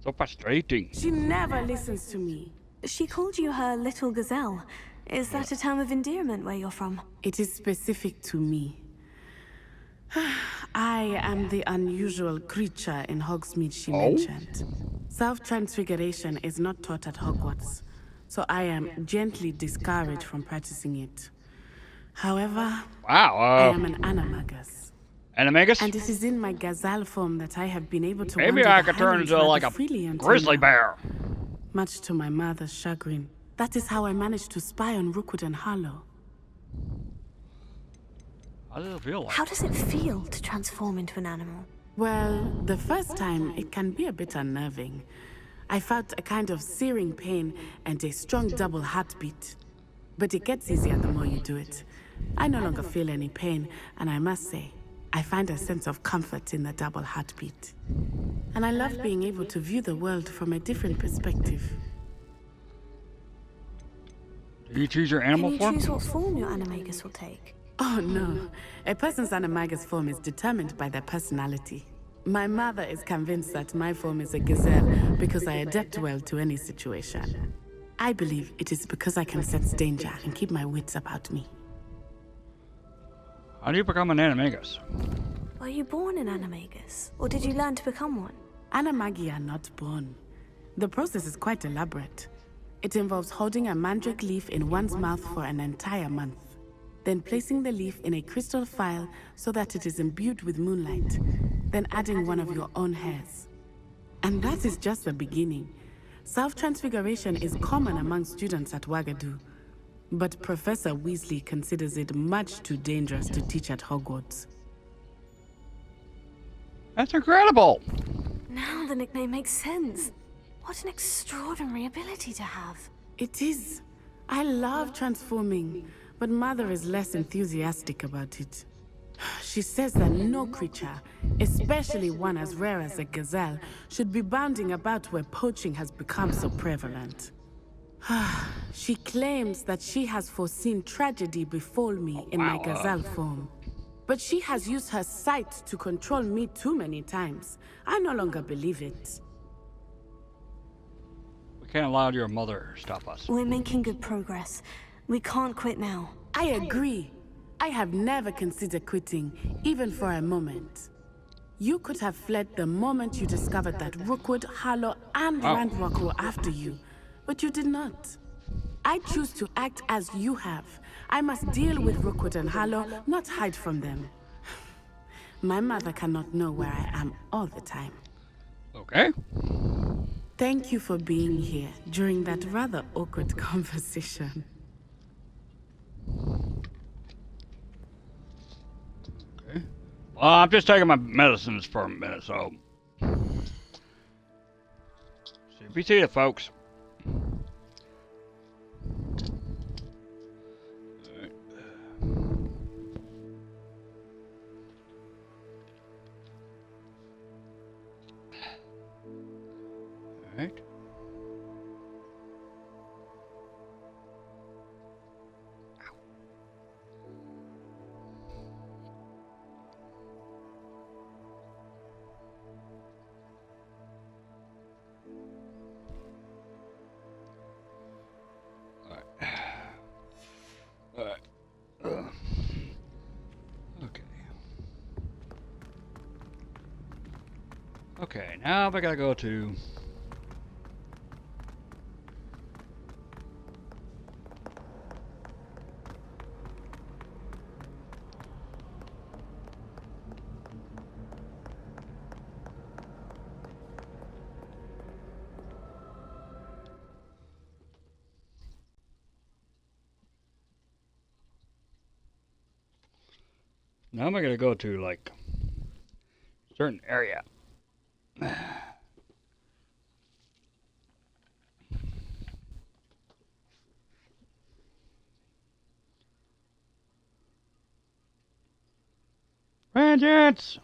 So frustrating. She never listens to me. She called you her little gazelle. Is that a term of endearment where you're from? It is specific to me. I am the unusual creature in Hogsmeade she mentioned. Self-transfiguration is not taught at Hogwarts, so I am gently discouraged from practicing it. However, I am an animagus. Animagus? And it is in my gazelle form that I have been able to Maybe I could turn into like a grizzly bear. Much to my mother's chagrin. That is how I managed to spy on Rookwood and Harlow. How does it feel like? How does it feel to transform into an animal? Well, the first time it can be a bit unnerving. I felt a kind of searing pain and a strong double heartbeat. But it gets easier the more you do it. I no longer feel any pain, and I must say, I find a sense of comfort in the double heartbeat. And I love being able to view the world from a different perspective. Do you choose your animal Can you form? choose what form your animagus will take? Oh no. A person's animagus form is determined by their personality. My mother is convinced that my form is a gazelle because I adapt well to any situation. I believe it is because I can sense danger and keep my wits about me. How do you become an animagus? Were you born an animagus, or did you learn to become one? Animagi are not born. The process is quite elaborate. It involves holding a mandrake leaf in one's mouth for an entire month, then placing the leaf in a crystal phial so that it is imbued with moonlight, then adding one of your own hairs. And that is just the beginning. Self-transfiguration is common among students at Wagadu, but Professor Weasley considers it much too dangerous to teach at Hogwarts. That's incredible! Now the nickname makes sense. What an extraordinary ability to have. It is. I love transforming, but Mother is less enthusiastic about it. She says that no creature, especially one as rare as a gazelle, should be bounding about where poaching has become so prevalent. She claims that she has foreseen tragedy befall me in my gazelle form. But she has used her sight to control me too many times. I no longer believe it. We can't allow your mother to stop us. We're making good progress. We can't quit now. I agree. I have never considered quitting, even for a moment. You could have fled the moment you discovered that Rookwood, Harlow, and Ranrock were after you, but you did not. I choose to act as you have. I must deal with Rookwood and Harlow, not hide from them. My mother cannot know where I am all the time. Okay. Thank you for being here during that rather awkward conversation. Okay. Well, I'm just taking my medicines for a minute, so. Be seated, folks. Alright. Okay, now we gotta go to... Now I'm gonna go to, like, a certain area. Vengeance!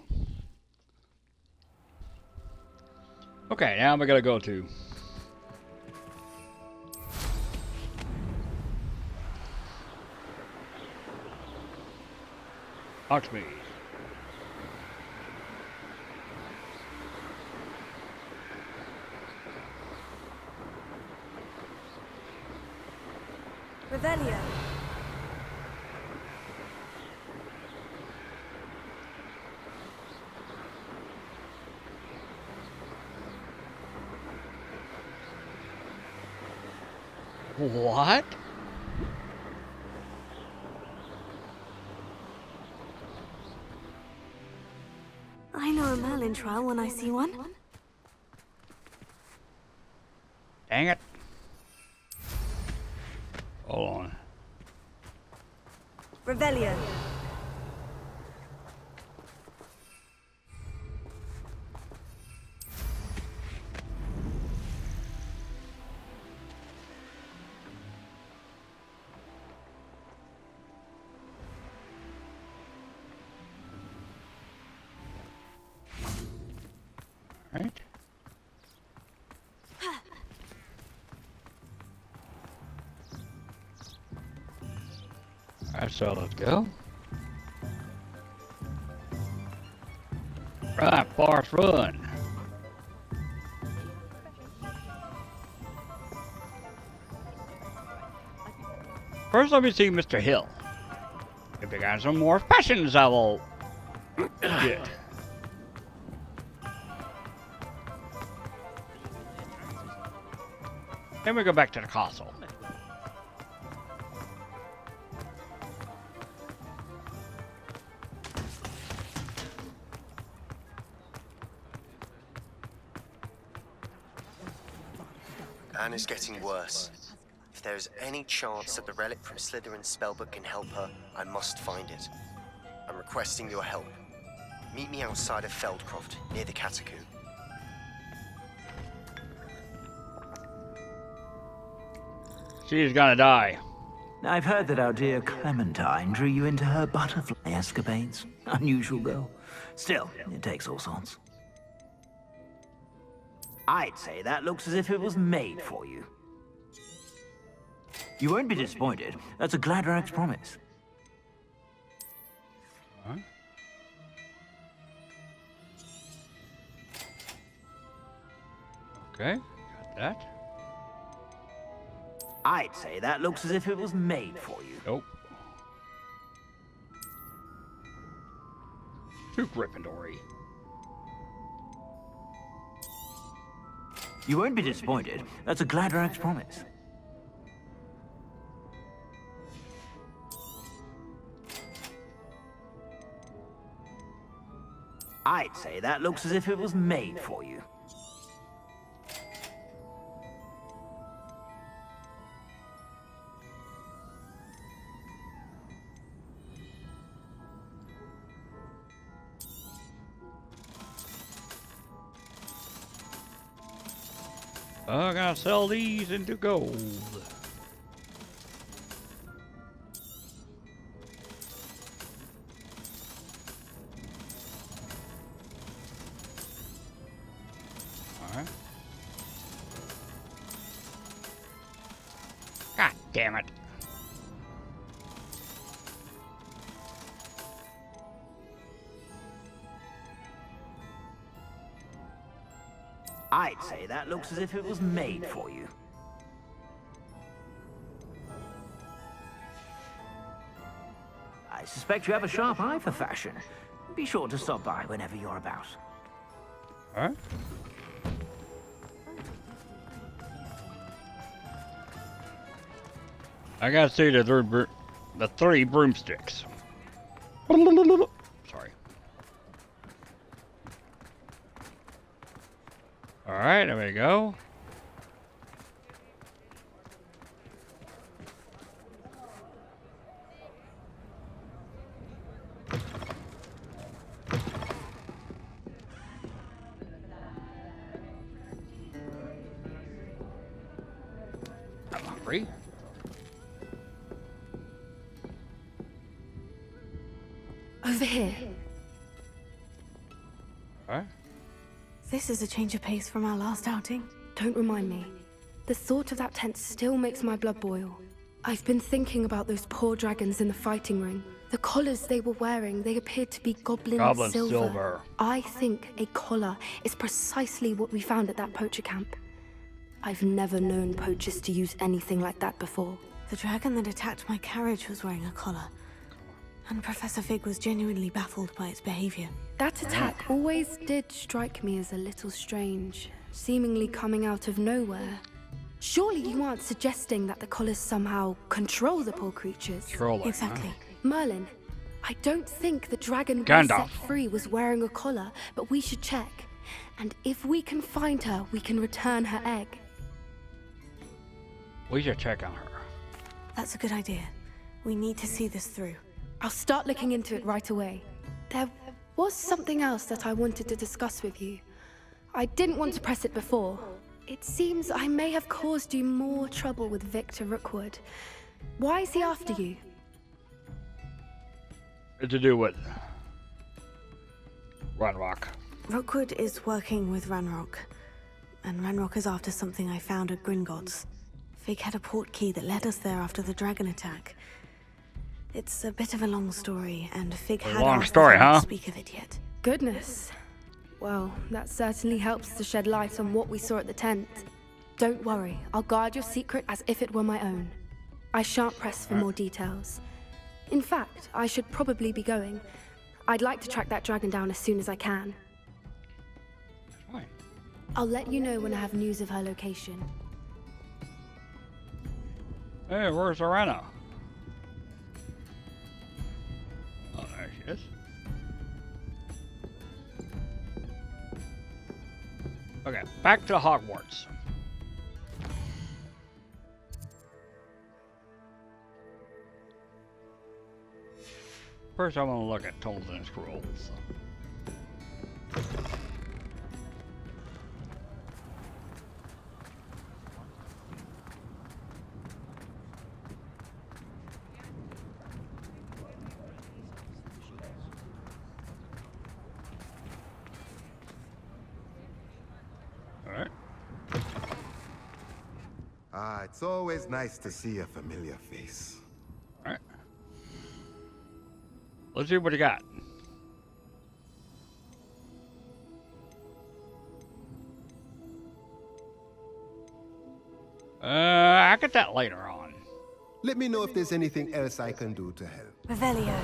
Okay, now we gotta go to... Hogsmeade. Revelio. What? I know a Merlin trial when I see one. Dang it. Hold on. Revelio. Alright, so let's go. Right, Forest Run. First, let me see Mr. Hill. If he got some more fashions, I will get. Then we go back to the castle. Anne is getting worse. If there is any chance that the relic from Slytherin's spellbook can help her, I must find it. I'm requesting your help. Meet me outside of Feldcroft, near the Catacomb. She's gonna die. I've heard that our dear Clementine drew you into her butterfly escapades. Unusual girl. Still, it takes all sorts. I'd say that looks as if it was made for you. You won't be disappointed. That's a Gladrax's promise. Huh? Okay, got that. I'd say that looks as if it was made for you. Nope. Too Gryffindory. You won't be disappointed. That's a Gladrax's promise. I'd say that looks as if it was made for you. I gotta sell these into gold. Alright. God damn it. I'd say that looks as if it was made for you. I suspect you have a sharp eye for fashion. Be sure to stop by whenever you're about. Alright. I gotta see the three broomsticks. Sorry. Alright, there we go. I'm hungry. Over here. Alright. This is a change of pace from our last outing. Don't remind me. The thought of that tent still makes my blood boil. I've been thinking about those poor dragons in the fighting ring. The collars they were wearing, they appeared to be goblin silver. I think a collar is precisely what we found at that poacher camp. I've never known poachers to use anything like that before. The dragon that attacked my carriage was wearing a collar. And Professor Fig was genuinely baffled by its behavior. That attack always did strike me as a little strange, seemingly coming out of nowhere. Surely you aren't suggesting that the collars somehow control the poor creatures? Exactly. Merlin, I don't think the dragon we Gandalf. set free was wearing a collar, but we should check. And if we can find her, we can return her egg. We should check on her. That's a good idea. We need to see this through. I'll start looking into it right away. There was something else that I wanted to discuss with you. I didn't want to press it before. It seems I may have caused you more trouble with Victor Rookwood. Why is he after you? It's to do with Ranrock. Rookwood is working with Ranrock. And Ranrock is after something I found at Gringotts. Fig had a port key that led us there after the dragon attack. It's a bit of a long story, and Fig A had long asked story, that I not huh? speak of it yet. Goodness. Well, that certainly helps to shed light on what we saw at the tent. Don't worry, I'll guard your secret as if it were my own. I shan't press for more details. In fact, I should probably be going. I'd like to track that dragon down as soon as I can. Fine. I'll let you know when I have news of her location. Hey, where's Arena? Oh, there she is. Okay, back to Hogwarts. First, I want to look at Tolls and Scrolls. Ah, it's always nice to see a familiar face. Alright. Let's see what you got. I get that later on. Let me know if there's anything else I can do to help. Revelio.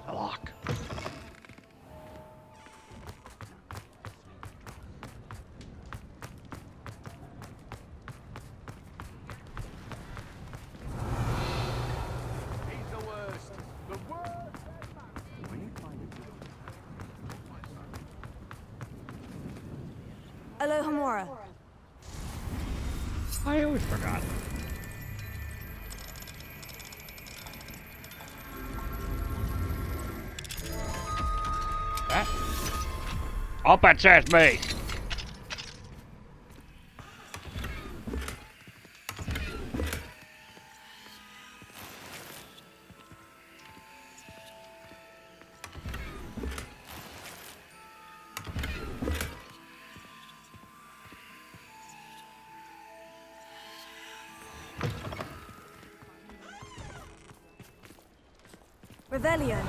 A lock. Alohomora. I always forgot. That? I'll bet that's me. Revelio.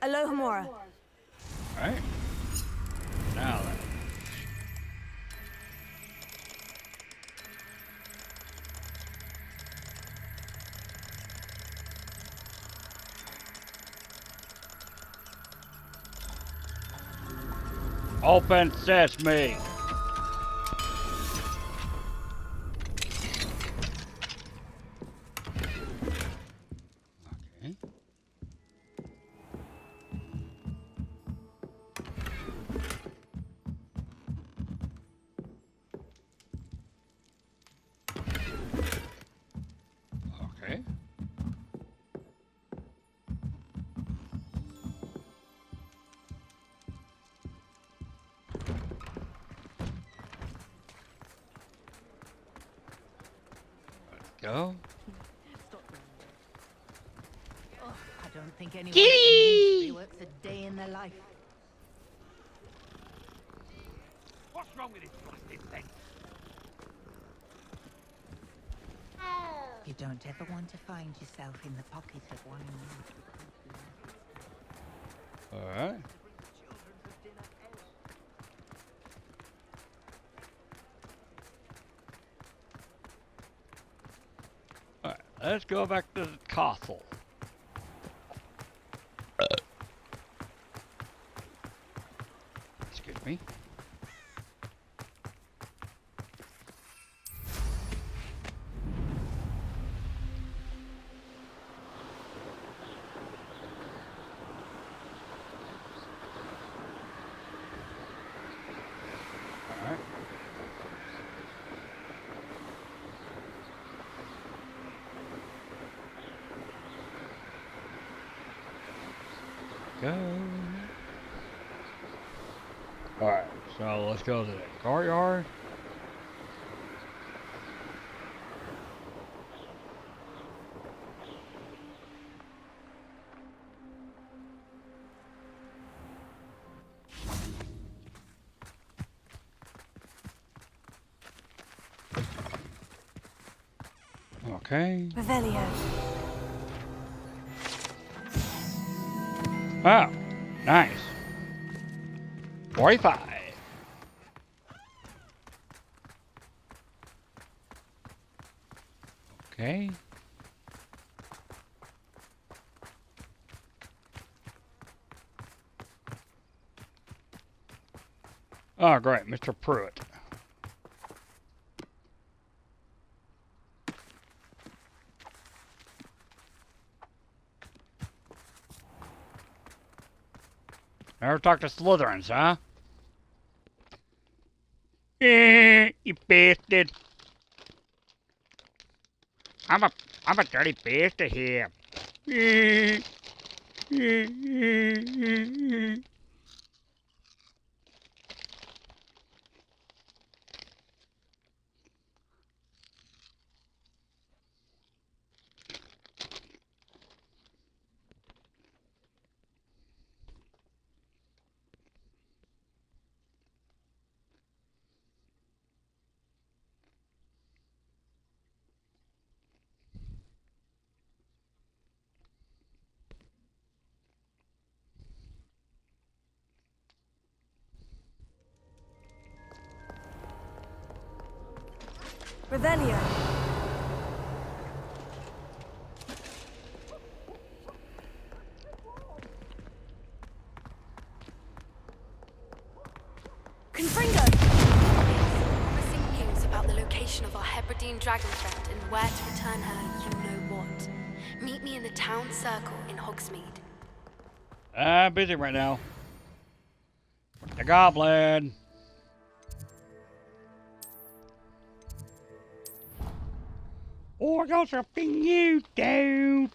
Alohomora. Alright. Now then. Open sesame. Okay. Okay. Let's go. Oh, I don't think anyone Kitty! in the industry works a day in their life. What's wrong with this blasted thing? You don't ever want to find yourself in the pocket of one. Alright. Alright, let's go back to the castle. Excuse me. Alright. Go. Alright, so let's go to the courtyard. Okay. Revelio. Oh, nice. 45. Okay. Oh, great, Mr. Pruitt. Never talk to Slytherins, huh? You bastard. I'm a dirty bastard here. Revelio. Confringo! Promising news about the location of our Hebridean dragon friend and where to return her, you know what. Meet me in the town circle in Hogsmeade. Busy right now. The goblin. Oh, I got something new, dude.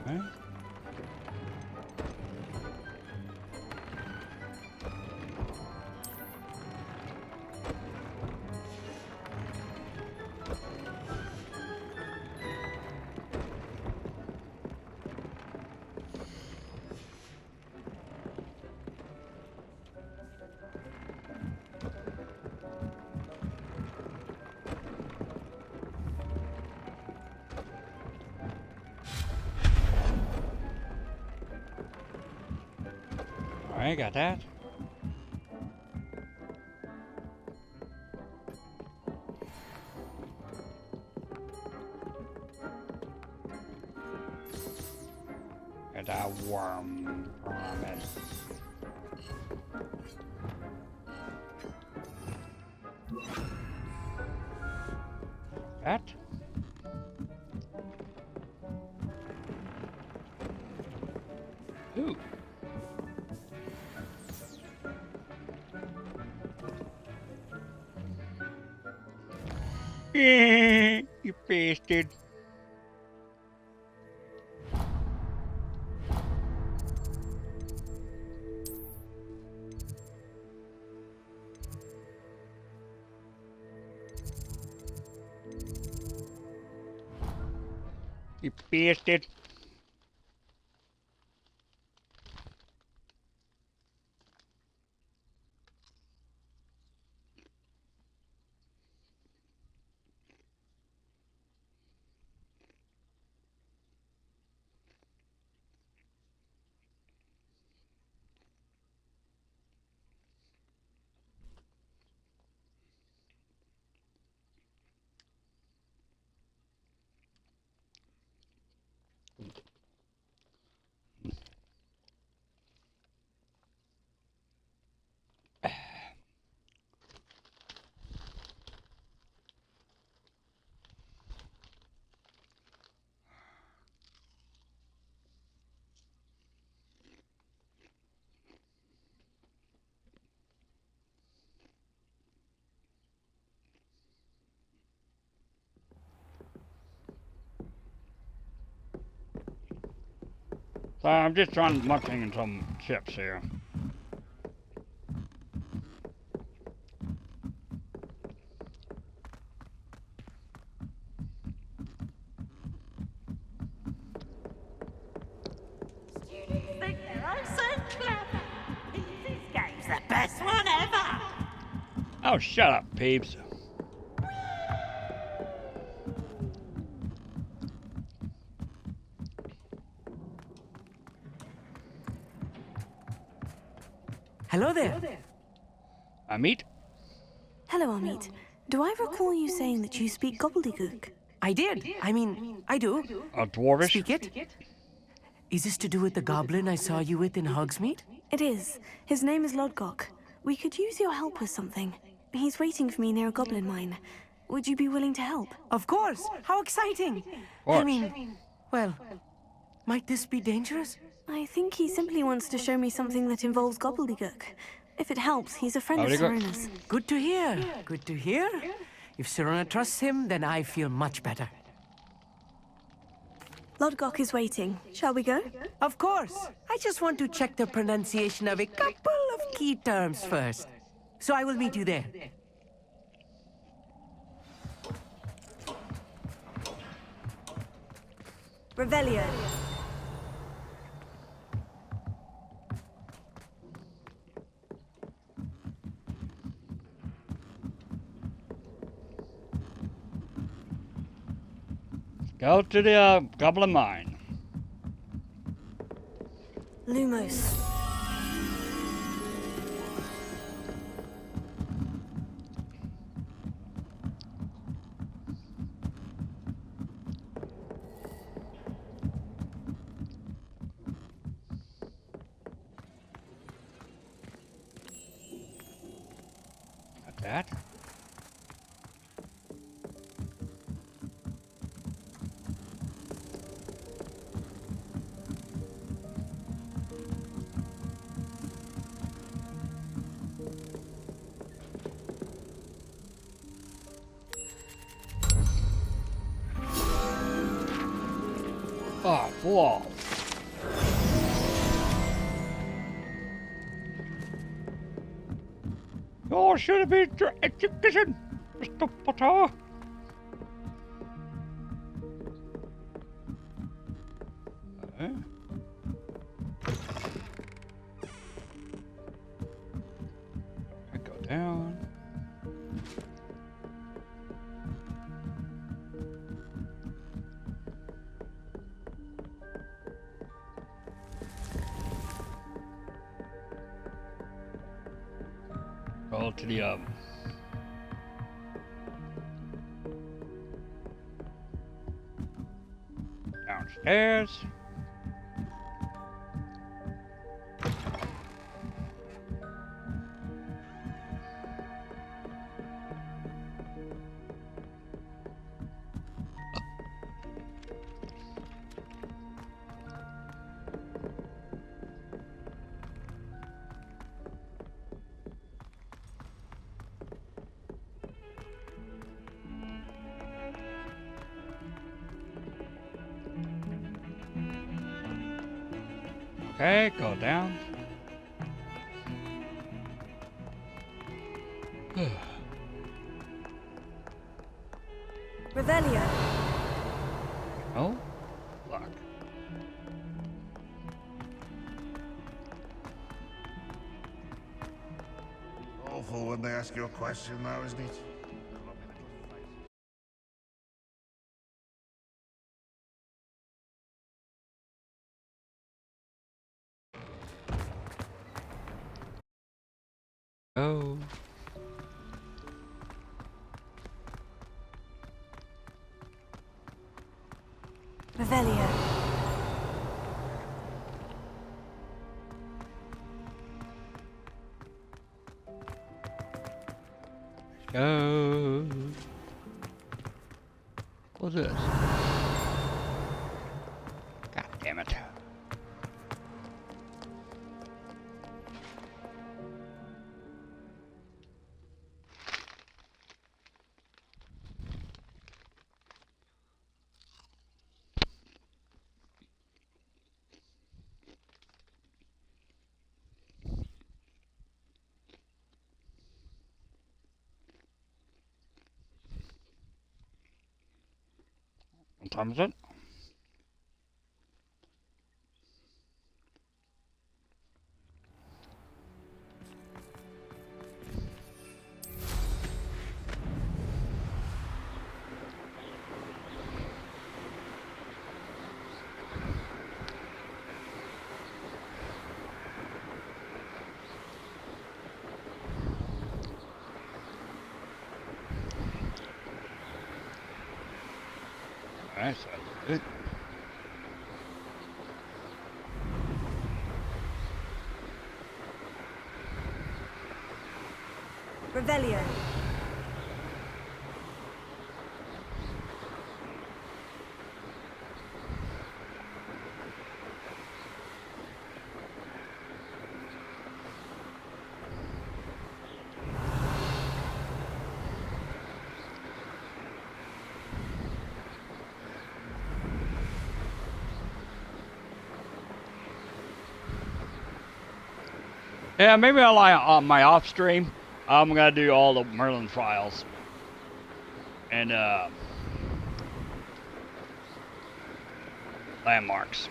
Okay. Alright, got that. And a worm promise. That. Ooh. You bastard. You bastard. So I'm just trying munching some chips here. Think they're all so clever. This game's the best one ever. Oh, shut up, peeps. Hello there. Amit? Hello, Amit. Do I recall you saying that you speak gobbledygook? I did. I mean, I do. Dwarvish? Speak it? Is this to do with the goblin I saw you with in Hogsmeade? It is. His name is Lodgok. We could use your help with something. He's waiting for me near a goblin mine. Would you be willing to help? Of course. How exciting. I mean, well, might this be dangerous? I think he simply wants to show me something that involves gobbledygook. If it helps, he's a friend of Serona's. Good to hear. Good to hear. If Serona trusts him, then I feel much better. Lodgok is waiting. Shall we go? Of course. I just want to check the pronunciation of a couple of key terms first. So I will meet you there. Revelio. Go to the goblin mine. Lumos. Got that. Oh, whoa. You should have been education, Mr. Potter. Go down. Go to the downstairs. Okay, go down. Revelio. Oh, lock. Awful when they ask you a question, though, isn't it? Oh. Revelio. Go. What's this? God damn it. time is it? Alright, so that's good. Revelio. Yeah, maybe on my off stream, I'm gonna do all the Merlin trials. And landmarks.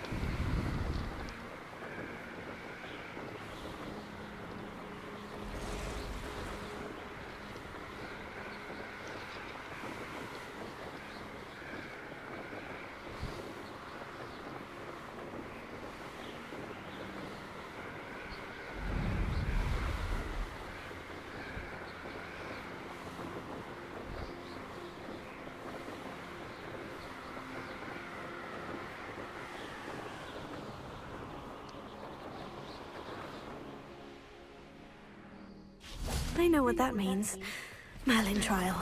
I know what that means. Merlin trial.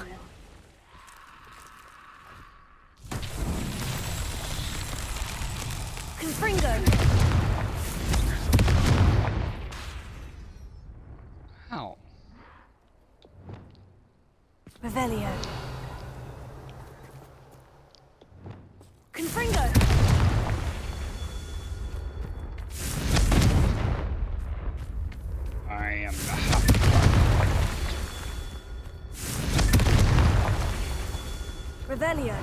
Confringo! How? Revelio. Confringo! I am the Revelio.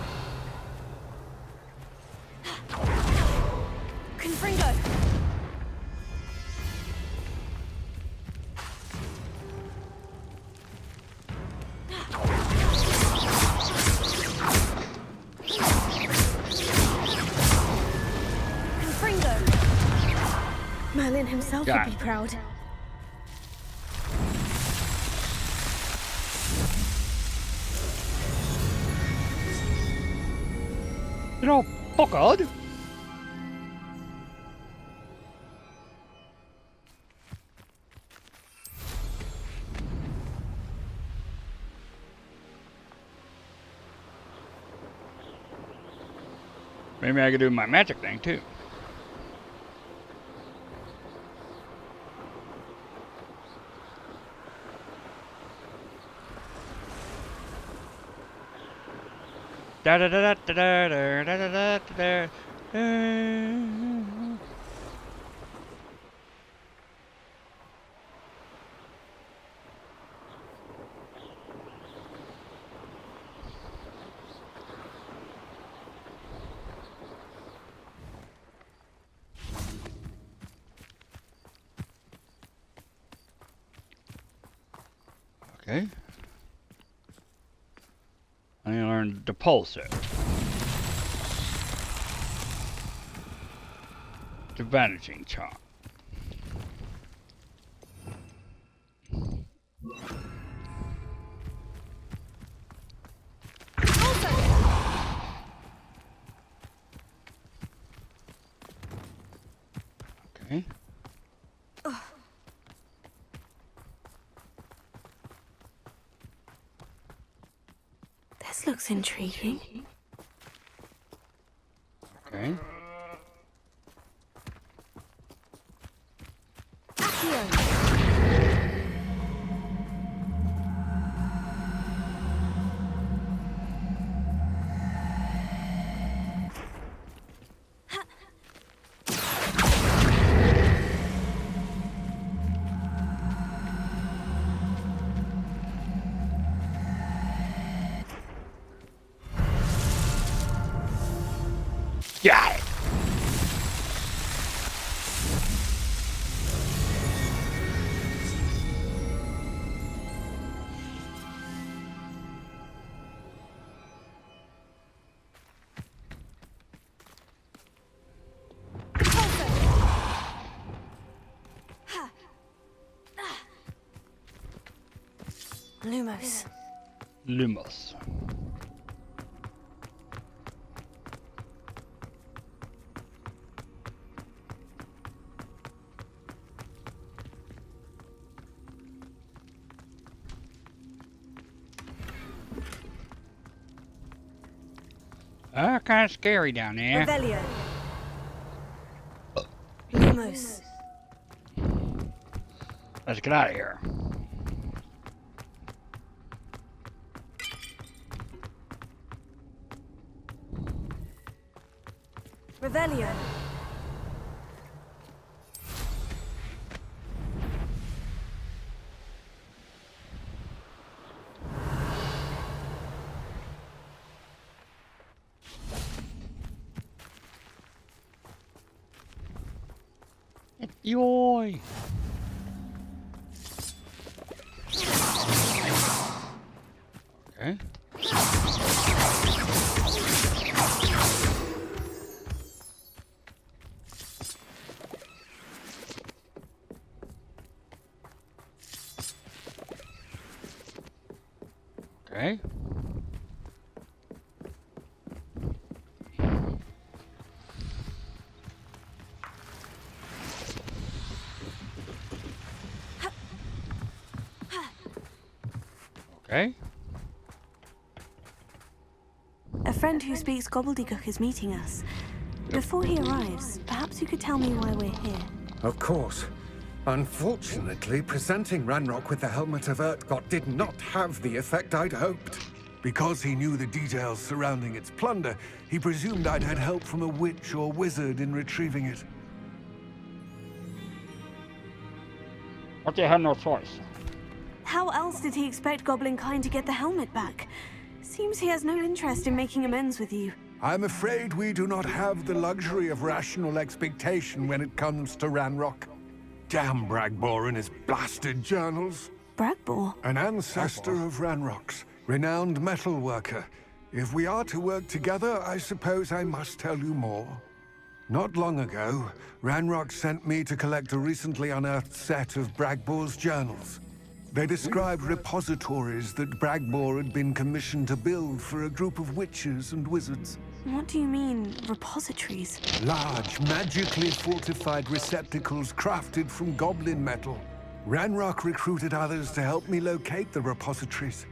Confringo. Confringo. Merlin himself would be proud. You know, fuckard. Maybe I could do my magic thing too. Da da da da da da da da da da. Okay. I learned to pulse it. The vanishing charm. Okay. This looks intriguing. Okay. Got it! Lumos. Lumos. Kind of scary down there. Revelio. Lumos. Let's get out of here. Revelio. Yoy! Okay. Okay. Okay. A friend who speaks gobbledygook is meeting us. Before he arrives, perhaps you could tell me why we're here. Of course. Unfortunately, presenting Ranrock with the Helmet of Urtkot did not have the effect I'd hoped. Because he knew the details surrounding its plunder, he presumed I'd had help from a witch or wizard in retrieving it. But they had no choice. How else did he expect Goblinkind to get the helmet back? Seems he has no interest in making amends with you. I'm afraid we do not have the luxury of rational expectation when it comes to Ranrock. Damn Bragbor and his blasted journals. Bragbor? An ancestor of Ranrock's, renowned metal worker. If we are to work together, I suppose I must tell you more. Not long ago, Ranrock sent me to collect a recently unearthed set of Bragbor's journals. They described repositories that Bragbor had been commissioned to build for a group of witches and wizards. What do you mean, repositories? Large, magically fortified receptacles crafted from goblin metal. Ranrock recruited others to help me locate the repositories.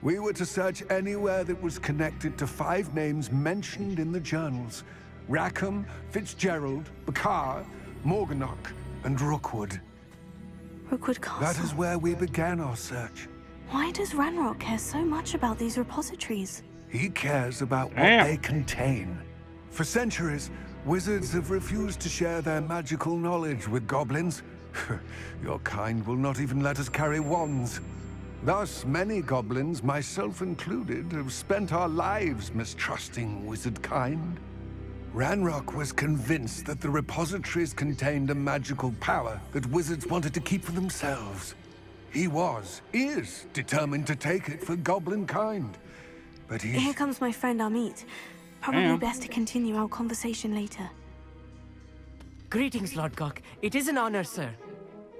We were to search anywhere that was connected to 5 names mentioned in the journals. Rackham, Fitzgerald, Bakar, Morganach, and Rookwood. Rookwood Castle? That is where we began our search. Why does Ranrock care so much about these repositories? He cares about what they contain. For centuries, wizards have refused to share their magical knowledge with goblins. Your kind will not even let us carry wands. Thus, many goblins, myself included, have spent our lives mistrusting wizard kind. Ranrock was convinced that the repositories contained a magical power that wizards wanted to keep for themselves. He is determined to take it for goblin kind. But Here comes my friend Amit. Probably best to continue our conversation later. Greetings, Lord Gok. It is an honor, sir.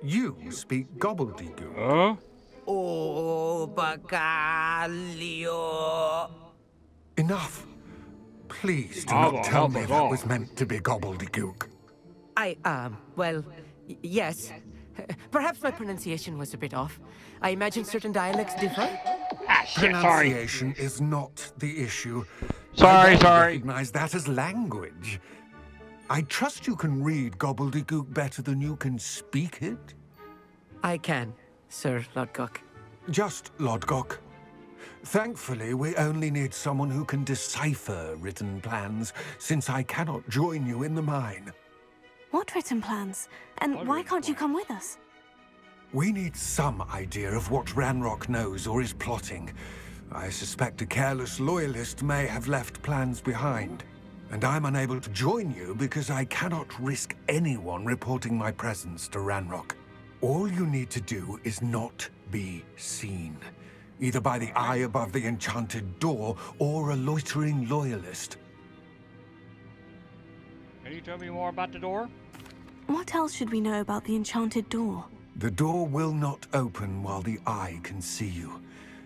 You speak gobbledygook. Oh, Bacalio. Enough. Please do not tell me that was meant to be gobbledygook. Well, yes. Perhaps my pronunciation was a bit off. I imagine certain dialects differ. Pronunciation is not the issue. Sorry. I recognize that as language. I trust you can read gobbledygook better than you can speak it? I can, Sir Lodgok. Just Lodgok. Thankfully, we only need someone who can decipher written plans, since I cannot join you in the mine. What written plans? And why can't you come with us? We need some idea of what Ranrock knows or is plotting. I suspect a careless loyalist may have left plans behind. And I'm unable to join you because I cannot risk anyone reporting my presence to Ranrock. All you need to do is not be seen, either by the eye above the enchanted door or a loitering loyalist. Can you tell me more about the door? What else should we know about the enchanted door? The door will not open while the eye can see you.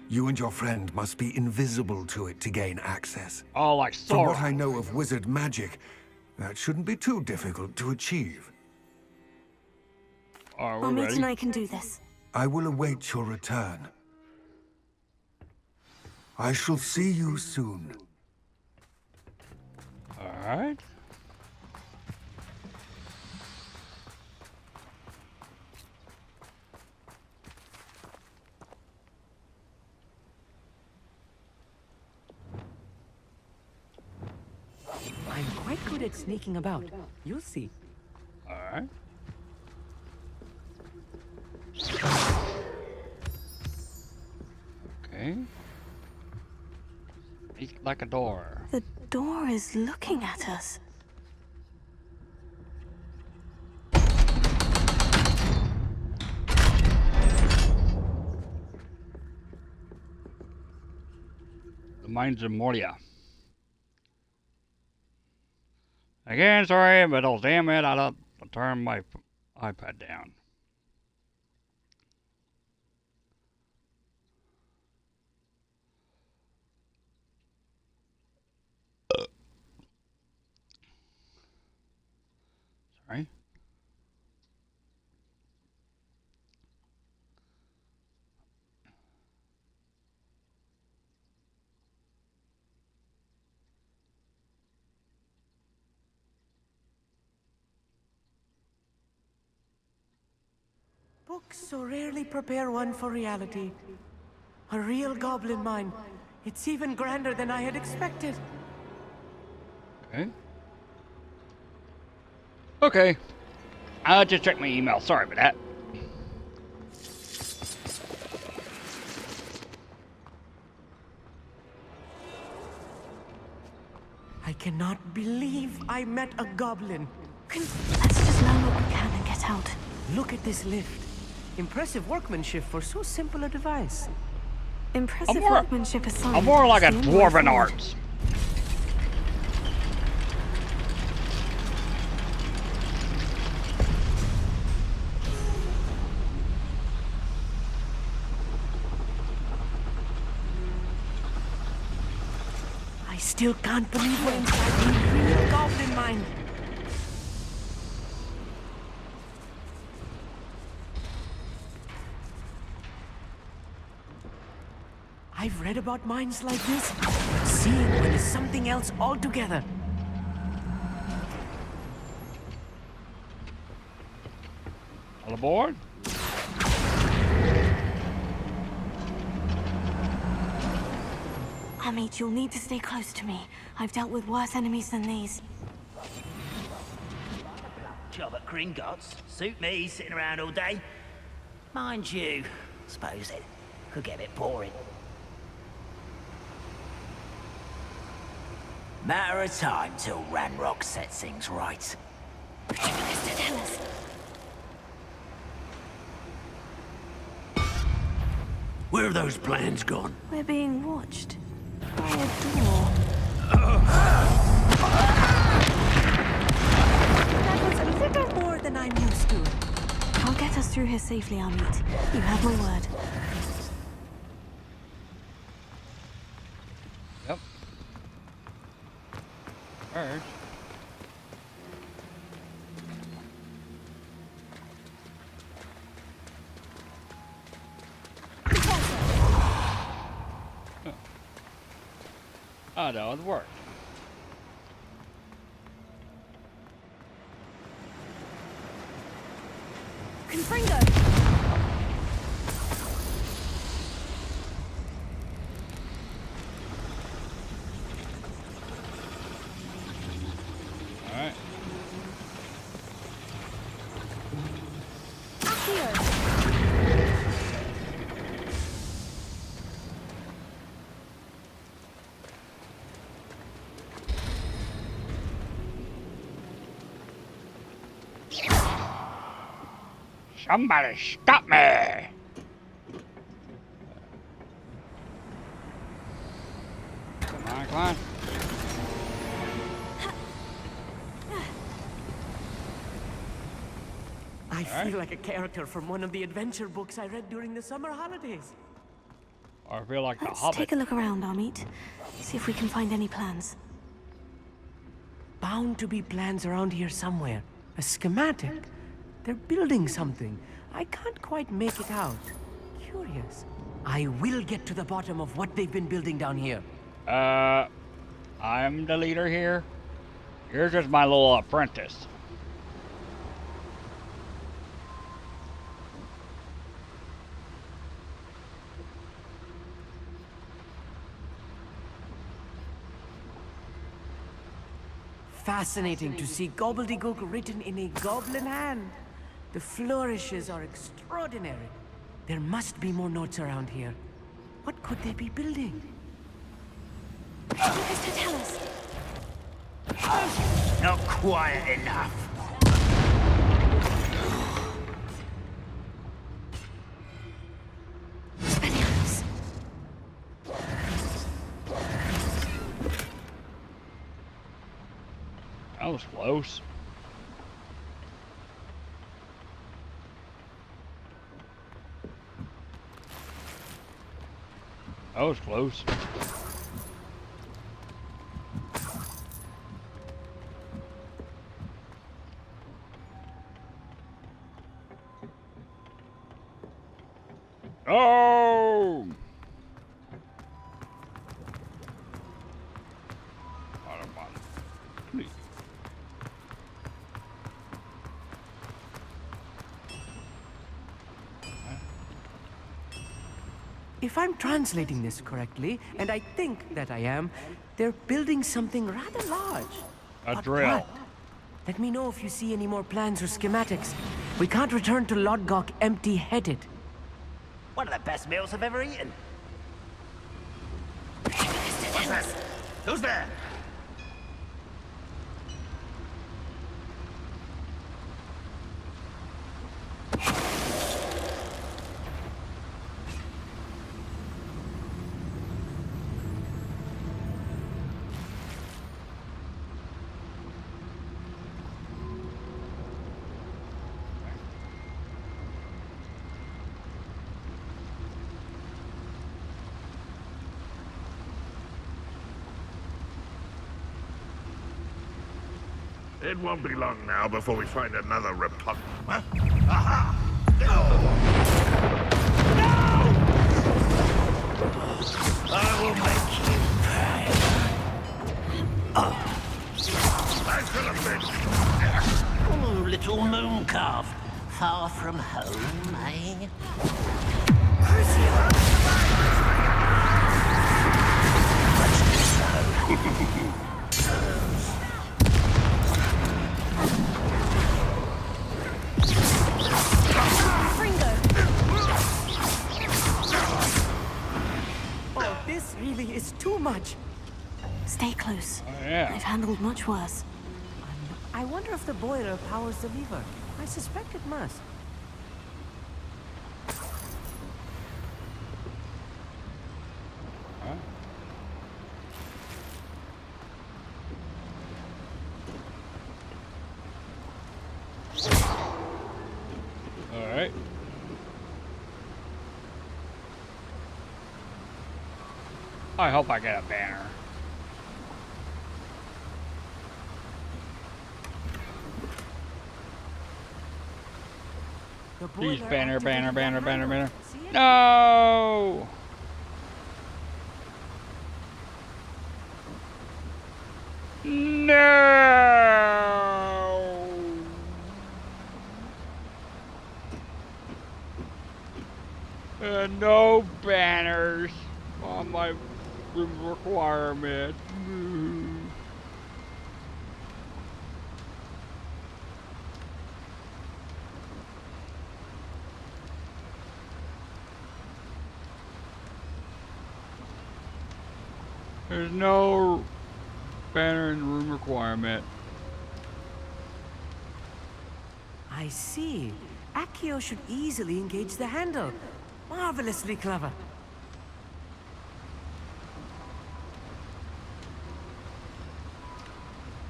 You and your friend must be invisible to it to gain access. Oh, like Sauron. From what I know of wizard magic, that shouldn't be too difficult to achieve. Amit and I can do this. I will await your return. I shall see you soon. All right. I'm quite good at sneaking about. You'll see. All right. Okay. It's like a door. The door is looking at us. The Mines of Moria. Again, sorry, but oh damn it, I turned my iPad down. Sorry. Books so rarely prepare one for reality. A real goblin mine. It's even grander than I had expected. Okay. Okay. I'll just check my email. Sorry about that. I cannot believe I met a goblin. Let's just learn what we can and get out. Look at this lift. Impressive workmanship for so simple a device. Impressive workmanship aside. I'm more like a it's the only way dwarven forward. arts. I still can't believe we're inside a real goblin mine. I've read about mines like this. Seeing one is something else altogether. All aboard? Amit, you'll need to stay close to me. I've dealt with worse enemies than these. Job at Gringotts. Suit me, sitting around all day. Mind you, suppose it could get a bit boring. Matter of time till Ranrock sets things right. Whatever this to tell us. Where have those plans gone? We're being watched by a door. That was a little more than I'm used to. I'll get us through here safely, Amit. You have my word. Yep. Alright. Oh no, it worked. Confringo! Alright. Somebody stop me! Come on, come on. I feel like a character from one of the adventure books I read during the summer holidays. I feel like the Let's Hobbit. take a look around, Amit. See if we can find any plans. Bound to be plans around here somewhere. A schematic. They're building something. I can't quite make it out. Curious. I will get to the bottom of what they've been building down here. I'm the leader here. You're just my little apprentice. Fascinating to see gobbledygook written in a goblin hand. The flourishes are extraordinary. There must be more notes around here. What could they be building? Mr. Tell us. Not quiet enough. Spaniards. That was close. That was close. Oh! If I'm translating this correctly, and I think that I am, they're building something rather large. A drill. What? Let me know if you see any more plans or schematics. We can't return to Lodgok empty-headed. One of the best meals I've ever eaten. What's that? Who's there? It won't be long now before we find another Republic. Huh? Aha! No! I will make you pay. Nice little bitch. Oh, little moon calf. Far from home, eh? Oh, this really is too much. Stay close. Oh, yeah. I've handled much worse. I wonder if the boiler powers the lever. I suspect it must. Alright. I hope I get a banner. Please, banner, banner, banner, banner, banner. No! No! No banners on my room requirement. There's no banner in the room requirement. I see. Accio should easily engage the handle. Marvelously clever.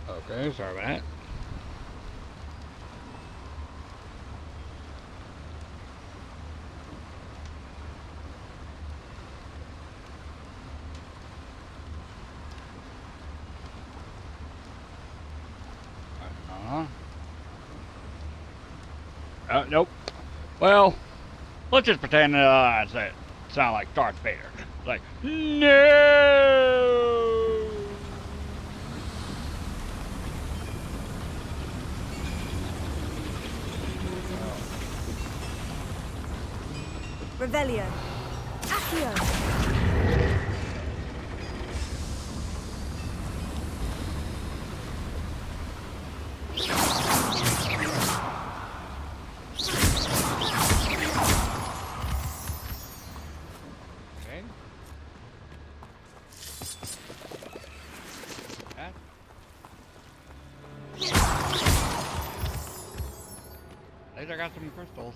Okay, sorry about that. Nope. Well, let's just pretend I sound like Darth Vader. Like, no! Revelio. Accio. At least I got some crystals.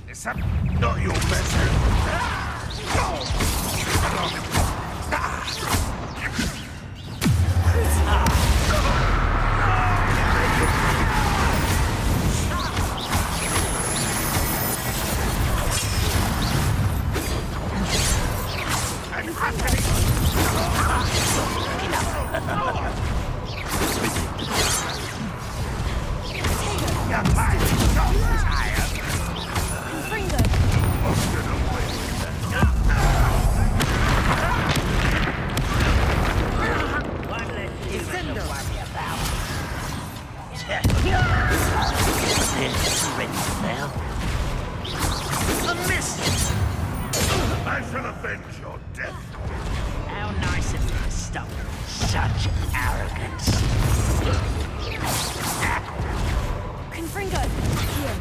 It's not your measure. I shall avenge your death. How nice of you to stop. Such arrogance. Confringo, here.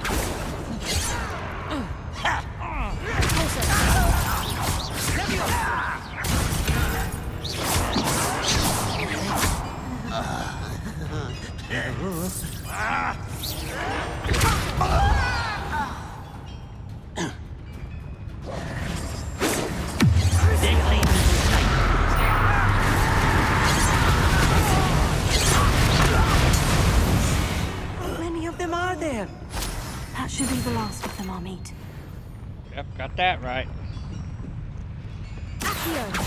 How many of them are there? That should be the last of them, Amit. Yep, got that right. Accio.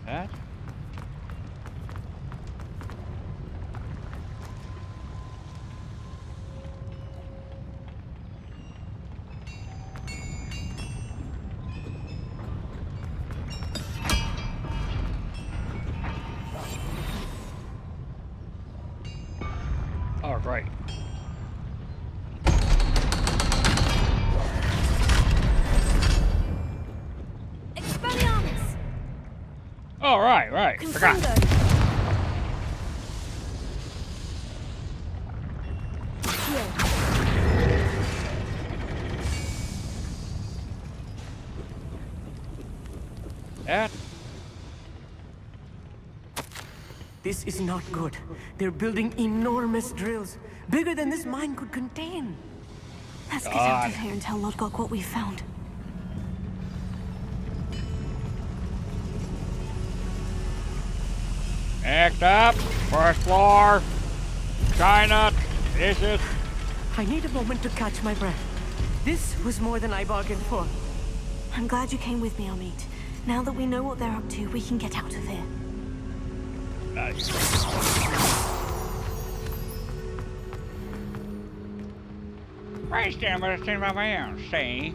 That? Oh, great. Expelliarmus. Oh, right. Forgot. That? This is not good. They're building enormous drills, bigger than this mine could contain. Let's get out of here and tell Lodgok what we found. Next up, first floor, China, dishes. I need a moment to catch my breath. This was more than I bargained for. I'm glad you came with me, Amit. Now that we know what they're up to, we can get out of here. Nice. Right there, but it's in my van, see?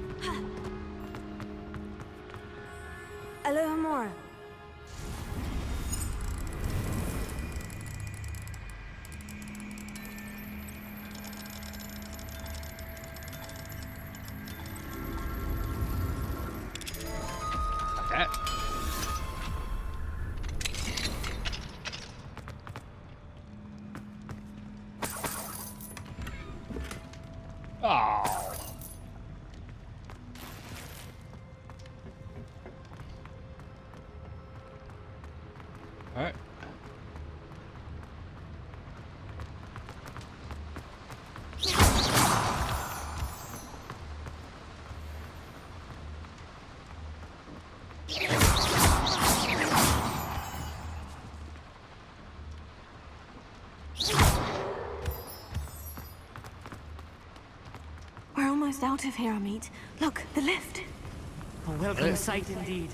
Hello, Hamura. Oh. Alright. We're almost out of here, Amit. Look, the lift. A welcome sight indeed.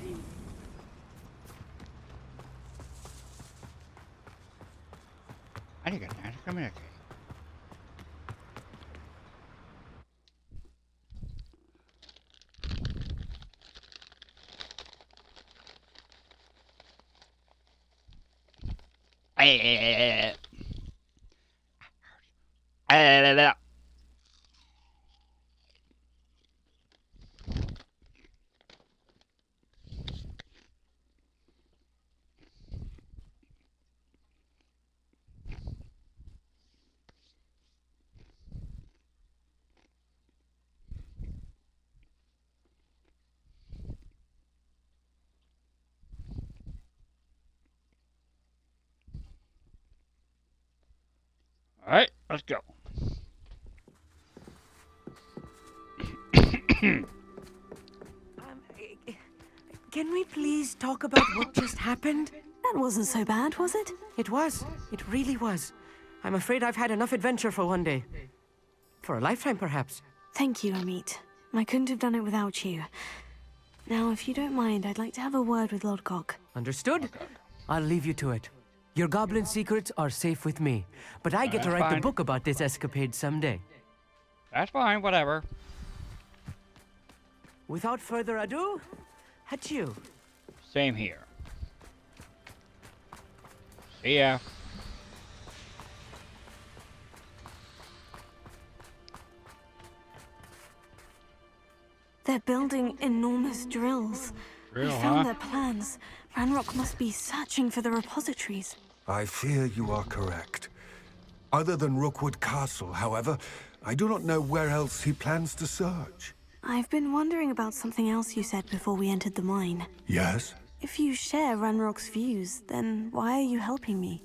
Alright, let's go. Can we please talk about what just happened? That wasn't so bad, was it? It was. It really was. I'm afraid I've had enough adventure for one day. For a lifetime, perhaps. Thank you, Amit. I couldn't have done it without you. Now, if you don't mind, I'd like to have a word with Lodgok. Understood? I'll leave you to it. Your goblin secrets are safe with me, but I get to write the book about this escapade someday. That's fine, whatever. Without further ado, adieu. Same here. See ya. They're building enormous drills. Drill, I found huh? their plans. Ranrock must be searching for the repositories. I fear you are correct. Other than Rookwood Castle, however, I do not know where else he plans to search. I've been wondering about something else you said before we entered the mine. Yes? If you share Ranrock's views, then why are you helping me?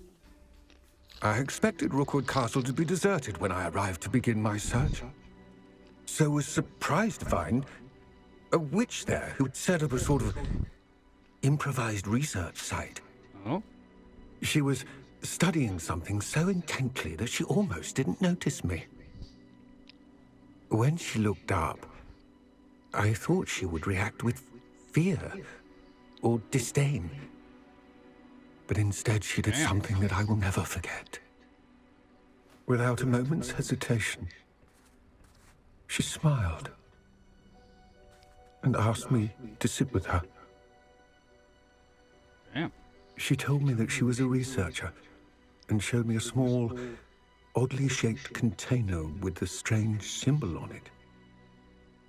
I expected Rookwood Castle to be deserted when I arrived to begin my search. So was surprised to find a witch there who'd set up a sort of improvised research site. Oh? She was studying something so intently that she almost didn't notice me. When she looked up, I thought she would react with fear or disdain. But instead she did something that I will never forget. Without a moment's hesitation, she smiled and asked me to sit with her. Damn. She told me that she was a researcher and showed me a small, oddly shaped container with a strange symbol on it.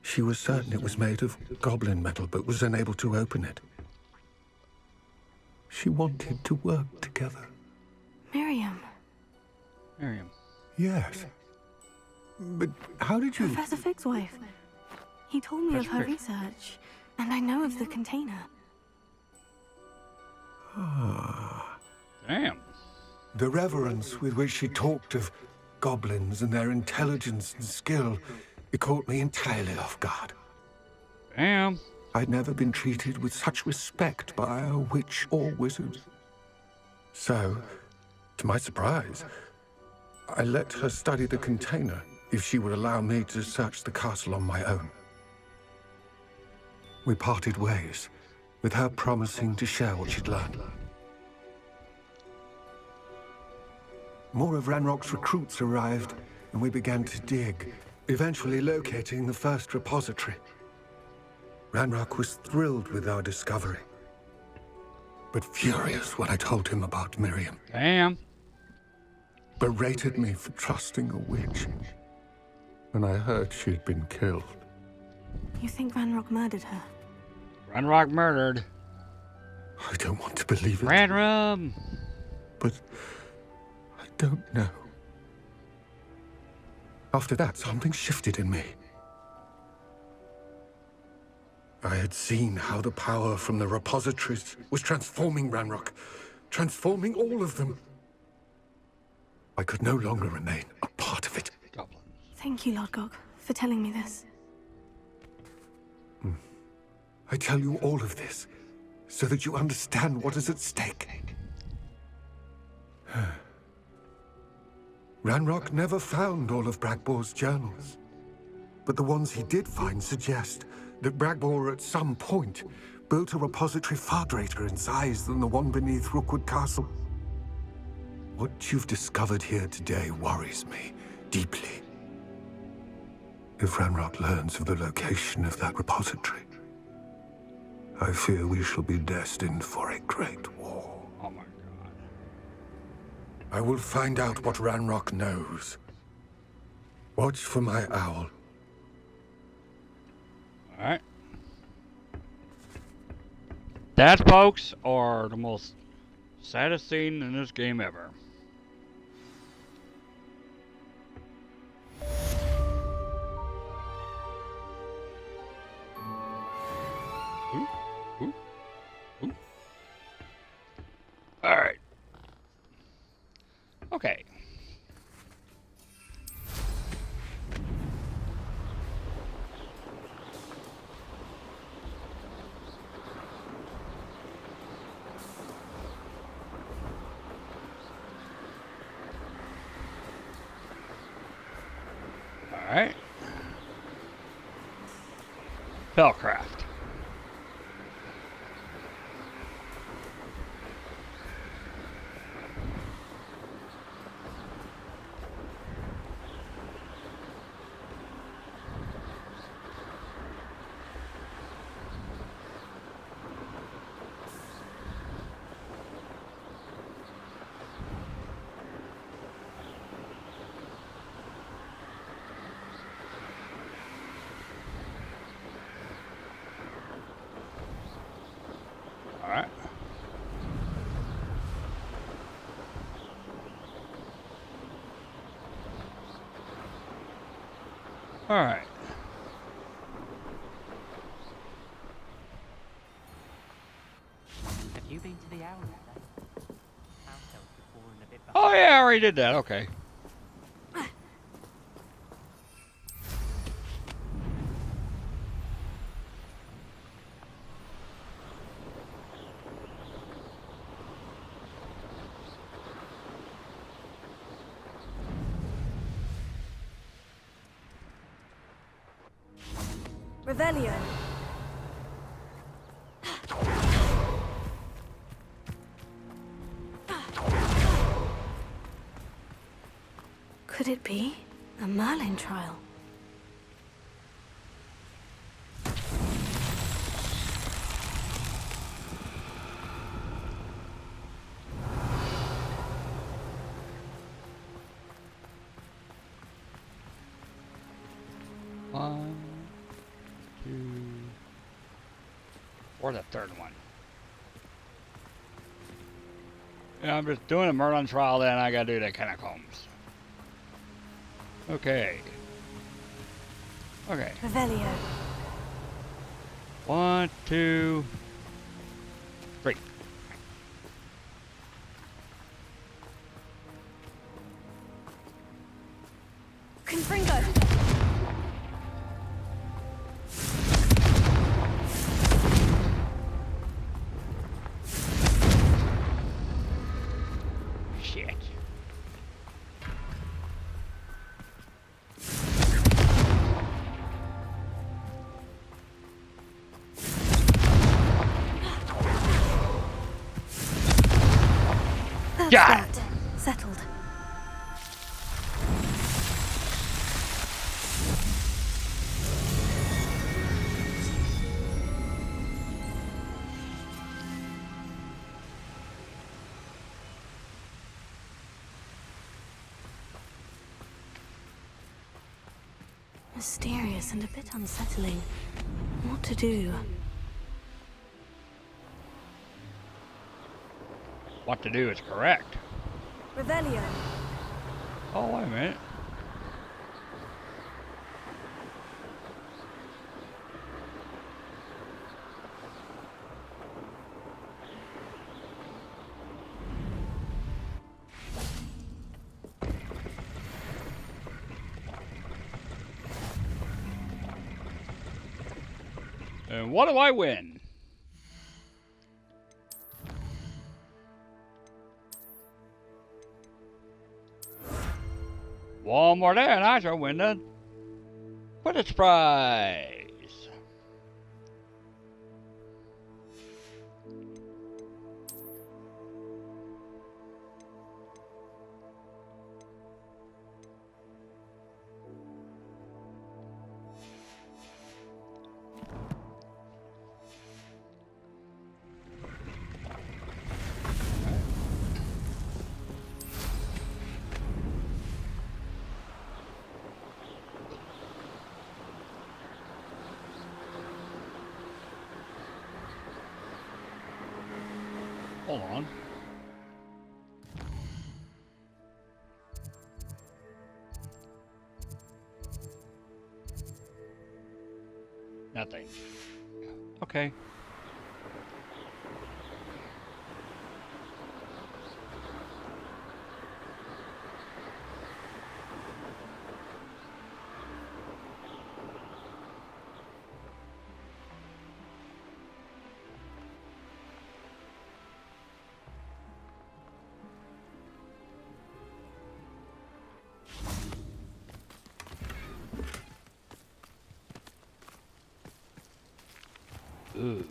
She was certain it was made of goblin metal, but was unable to open it. She wanted to work together. Miriam. Miriam. Yes. But how did you... Professor Fig's wife. He told me of her research, and I know of the container. Ah. Damn. The reverence with which she talked of goblins and their intelligence and skill, it caught me entirely off guard. Damn. I'd never been treated with such respect by a witch or wizard. So, to my surprise, I let her study the container if she would allow me to search the castle on my own. We parted ways, with her promising to share what she'd learned. More of Ranrock's recruits arrived, and we began to dig, eventually locating the first repository. Ranrock was thrilled with our discovery, but furious when I told him about Miriam. Damn. Berated me for trusting a witch when I heard she'd been killed. You think Ranrock murdered her? Ranrock murdered. I don't want to believe it. Ranrock. But I don't know. After that, something shifted in me. I had seen how the power from the repositories was transforming Ranrock, transforming all of them. I could no longer remain a part of it. Thank you, Lord Gog, for telling me this. I tell you all of this so that you understand what is at stake. Ranrock never found all of Bragbor's journals, but the ones he did find suggest that Bragbor at some point built a repository far greater in size than the one beneath Rookwood Castle. What you've discovered here today worries me deeply. If Ranrock learns of the location of that repository, I fear we shall be destined for a great war. Oh my god. I will find out what Ranrock knows. Watch for my owl. Alright. That, folks, are the most saddest scene in this game ever. Alright. Okay. Alright. Spellcraft. Alright. Alright. Have you been to the owl today? Oh yeah, I already did that, okay. Revelio. Could it be a Merlin trial? One, two, or the third one. Yeah, I'm just doing a Merlin trial, then I gotta do the catacombs. Okay. Okay. Revelio. 1, 2, 3. Confringo. Shit. That's Got it. that. Settled. Mysterious and a bit unsettling. What to do? What to do is correct. Revelio. Oh, wait a minute. And what do I win? One more there and I shall win the Quidditch prize. Hold on. Nothing. Okay. Ooh.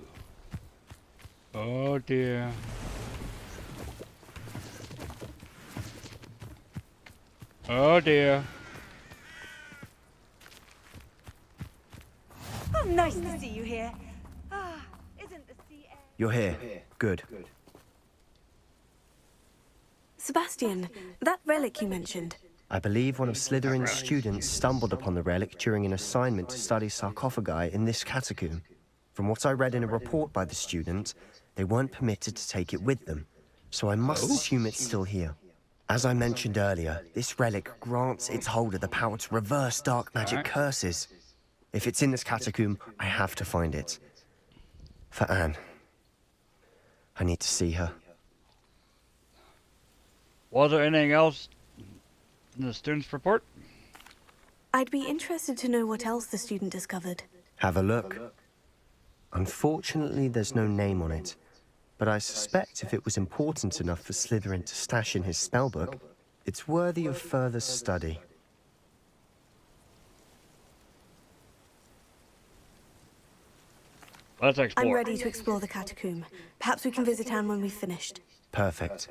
Oh dear. Oh dear. Oh, nice to see you here. Ah, isn't the sea air... You're here. Good. Sebastian, that relic you mentioned. I believe one of Slytherin's students stumbled upon the relic during an assignment to study sarcophagi in this catacomb. From what I read in a report by the student, they weren't permitted to take it with them, so I must assume it's still here. As I mentioned earlier, this relic grants its holder the power to reverse dark magic curses. If it's in this catacomb, I have to find it. For Anne. I need to see her. Was there anything else in the student's report? I'd be interested to know what else the student discovered. Have a look. Unfortunately, there's no name on it, but I suspect if it was important enough for Slytherin to stash in his spellbook, it's worthy of further study. Let's explore. I'm ready to explore the catacomb. Perhaps we can visit Anne when we've finished. Perfect.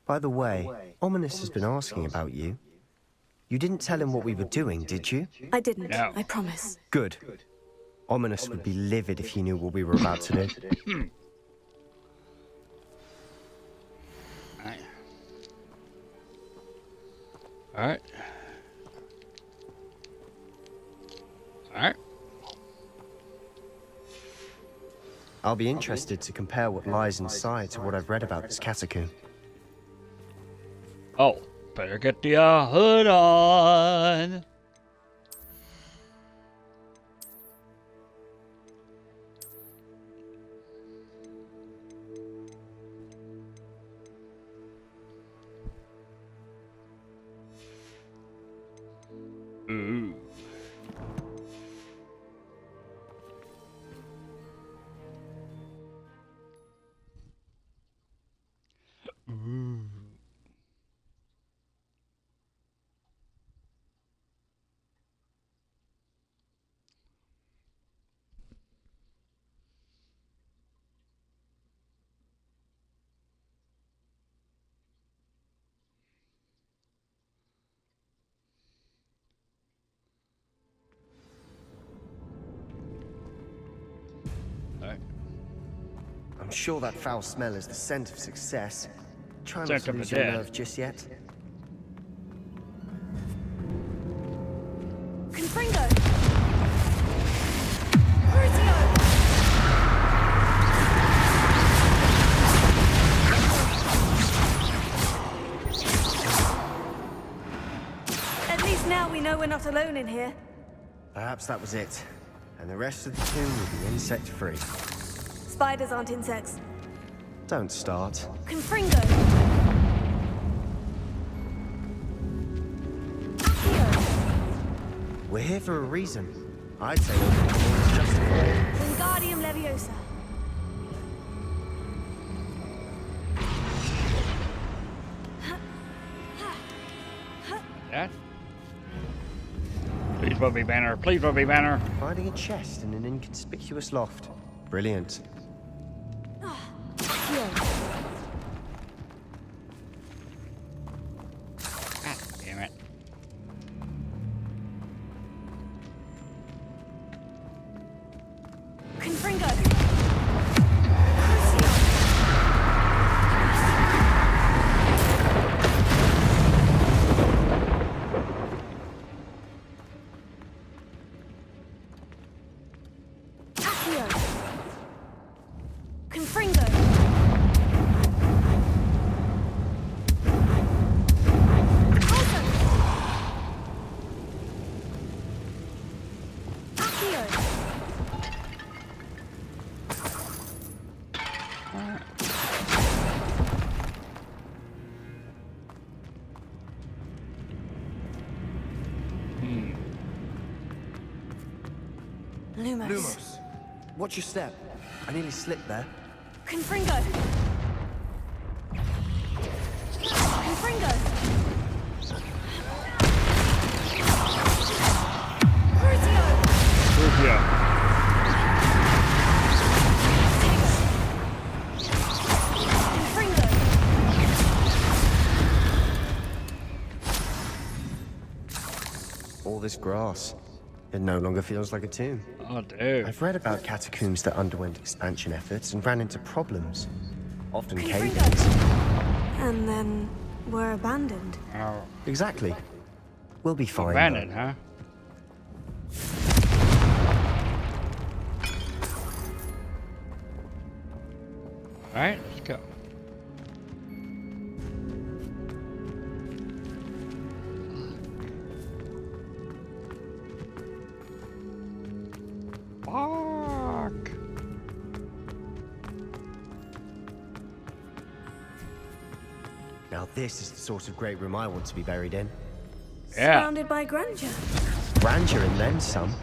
By the way, Ominis has been asking about you. You didn't tell him what we were doing, did you? I didn't. No. I promise. Good. Ominis would be livid if he knew what we were about to do. Alright. Alright. I'll be interested to compare what lies inside to what I've read about this catacomb. Oh, better get the hood on. Ooh. Ooh. I'm sure that foul smell is the scent of success. Try not Scent to of lose the your dead. nerve just yet. Confringo! Crucio! At least now we know we're not alone in here. Perhaps that was it. And the rest of the tomb will be insect-free. Spiders aren't insects. Don't start. Confringo! We're here for a reason. I'd say opening the door is just Wingardium Leviosa. That? Please will be banner. Please will be banner. Finding a chest in an inconspicuous loft. Brilliant. Damn it. Confringo. Accio. Confringo. Lumos. Lumos, watch your step. I nearly slipped there. Confringo. Confringo. Crucio. Crucio. Confringo. All this grass. It no longer feels like a tomb. Oh, dude. I've read about catacombs that underwent expansion efforts and ran into problems. Often Confringo. cave-ins. And then were abandoned. Oh. Exactly. We'll be fine. Abandoned, huh? Alright, let's go. Fuck. Now this is the sort of great room I want to be buried in. Yeah. Surrounded by grandeur. Grandeur and then some.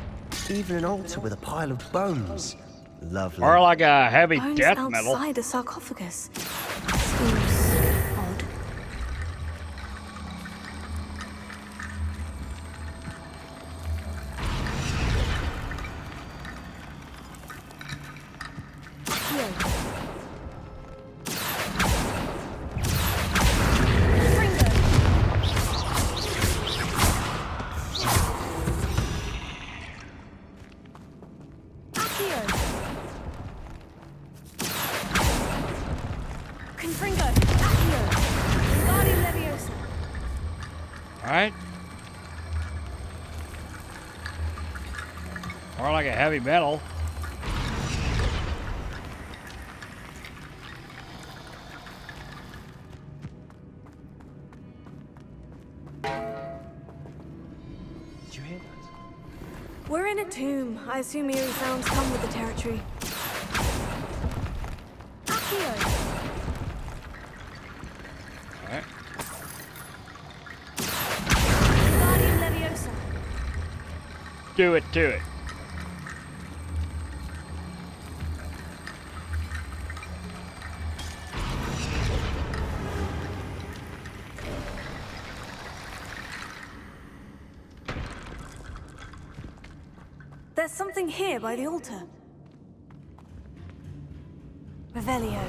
Even an altar with a pile of bones. Lovely. Or like a heavy Bones death metal. outside a sarcophagus. Seems odd. Confringo. Accio. Wingardium Leviosa. Alright. Or like a heavy metal. Did you hear that? We're in a tomb. I assume eerie sounds come with the territory. Accio. Alright. Wingardium Leviosa. Do it, do it. There's something here by the altar. Revelio.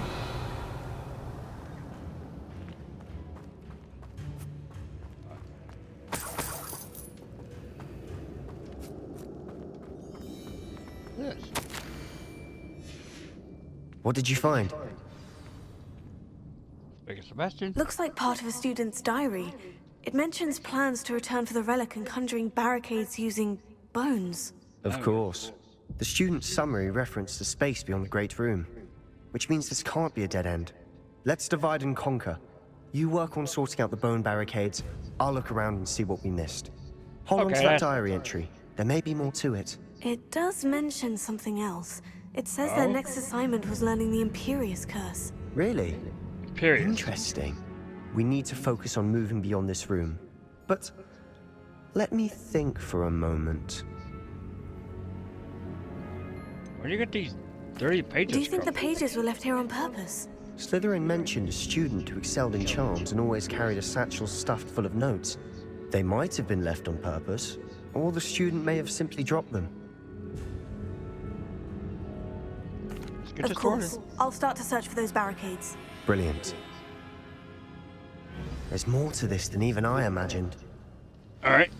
Yes. What did you find? Speaking Sebastian. Looks like part of a student's diary. It mentions plans to return for the relic and conjuring barricades using bones. Of course. The student's summary referenced the space beyond the Great Room, which means this can't be a dead end. Let's divide and conquer. You work on sorting out the bone barricades. I'll look around and see what we missed. Hold on to that diary entry. There may be more to it. It does mention something else. It says their next assignment was learning the Imperious Curse. Really? Imperious. Interesting. We need to focus on moving beyond this room. But let me think for a moment. Where do you get these dirty pages Do you think from? the pages were left here on purpose? Slytherin mentioned a student who excelled in charms and always carried a satchel stuffed full of notes. They might have been left on purpose, or the student may have simply dropped them. Of course. I'll start to search for those barricades. Brilliant. There's more to this than even I imagined. All right.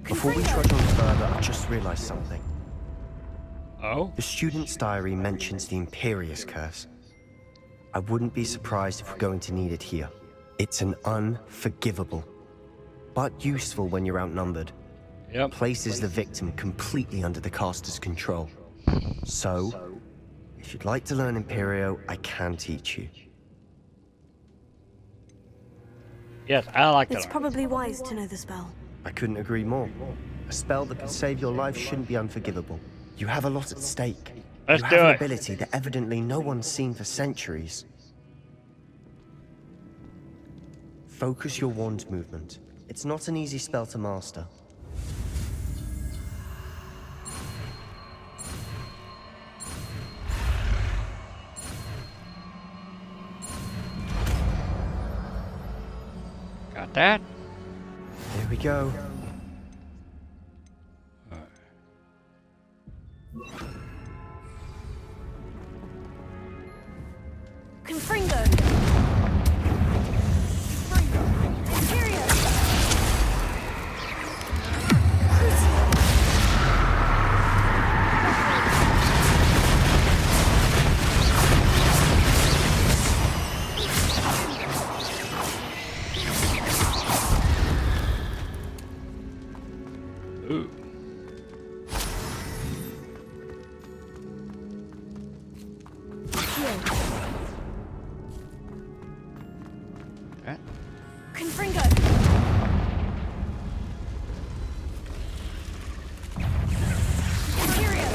Before we trudge on further, I've just realized something. Oh? The student's diary mentions the Imperius Curse. I wouldn't be surprised if we're going to need it here. It's an unforgivable, but useful when you're outnumbered. Yep. Places the victim completely under the caster's control. So, if you'd like to learn Imperio, I can teach you. Yes, I like It's that. probably wise to know the spell. I couldn't agree more. A spell that could save your life shouldn't be unforgivable. You have a lot at stake. Let's you do have an it. ability that evidently no one's seen for centuries. Focus your wand movement. It's not an easy spell to master. Got that? Here we go. Confringo! Imperio! Ooh. That? Confringo! Imperio!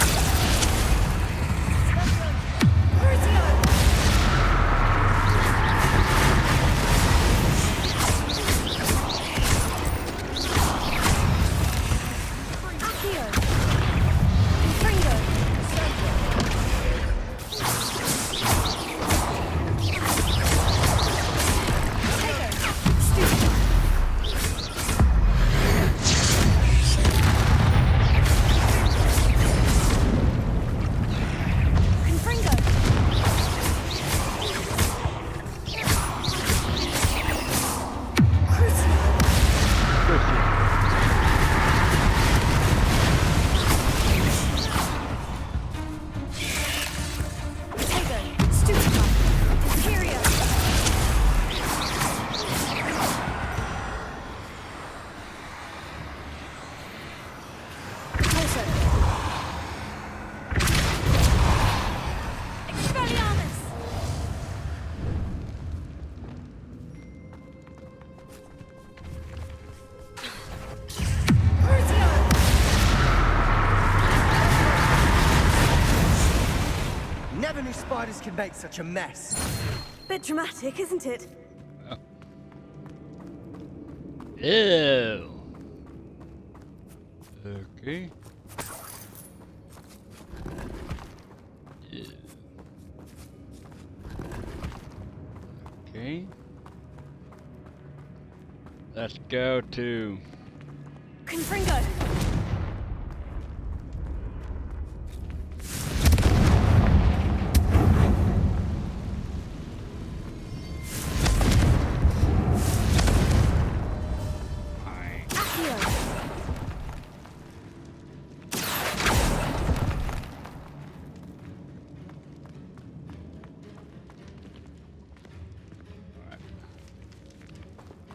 Never knew spiders could make such a mess. Bit dramatic, isn't it? Ew. Okay. Ew. Okay. Let's go to Confringo!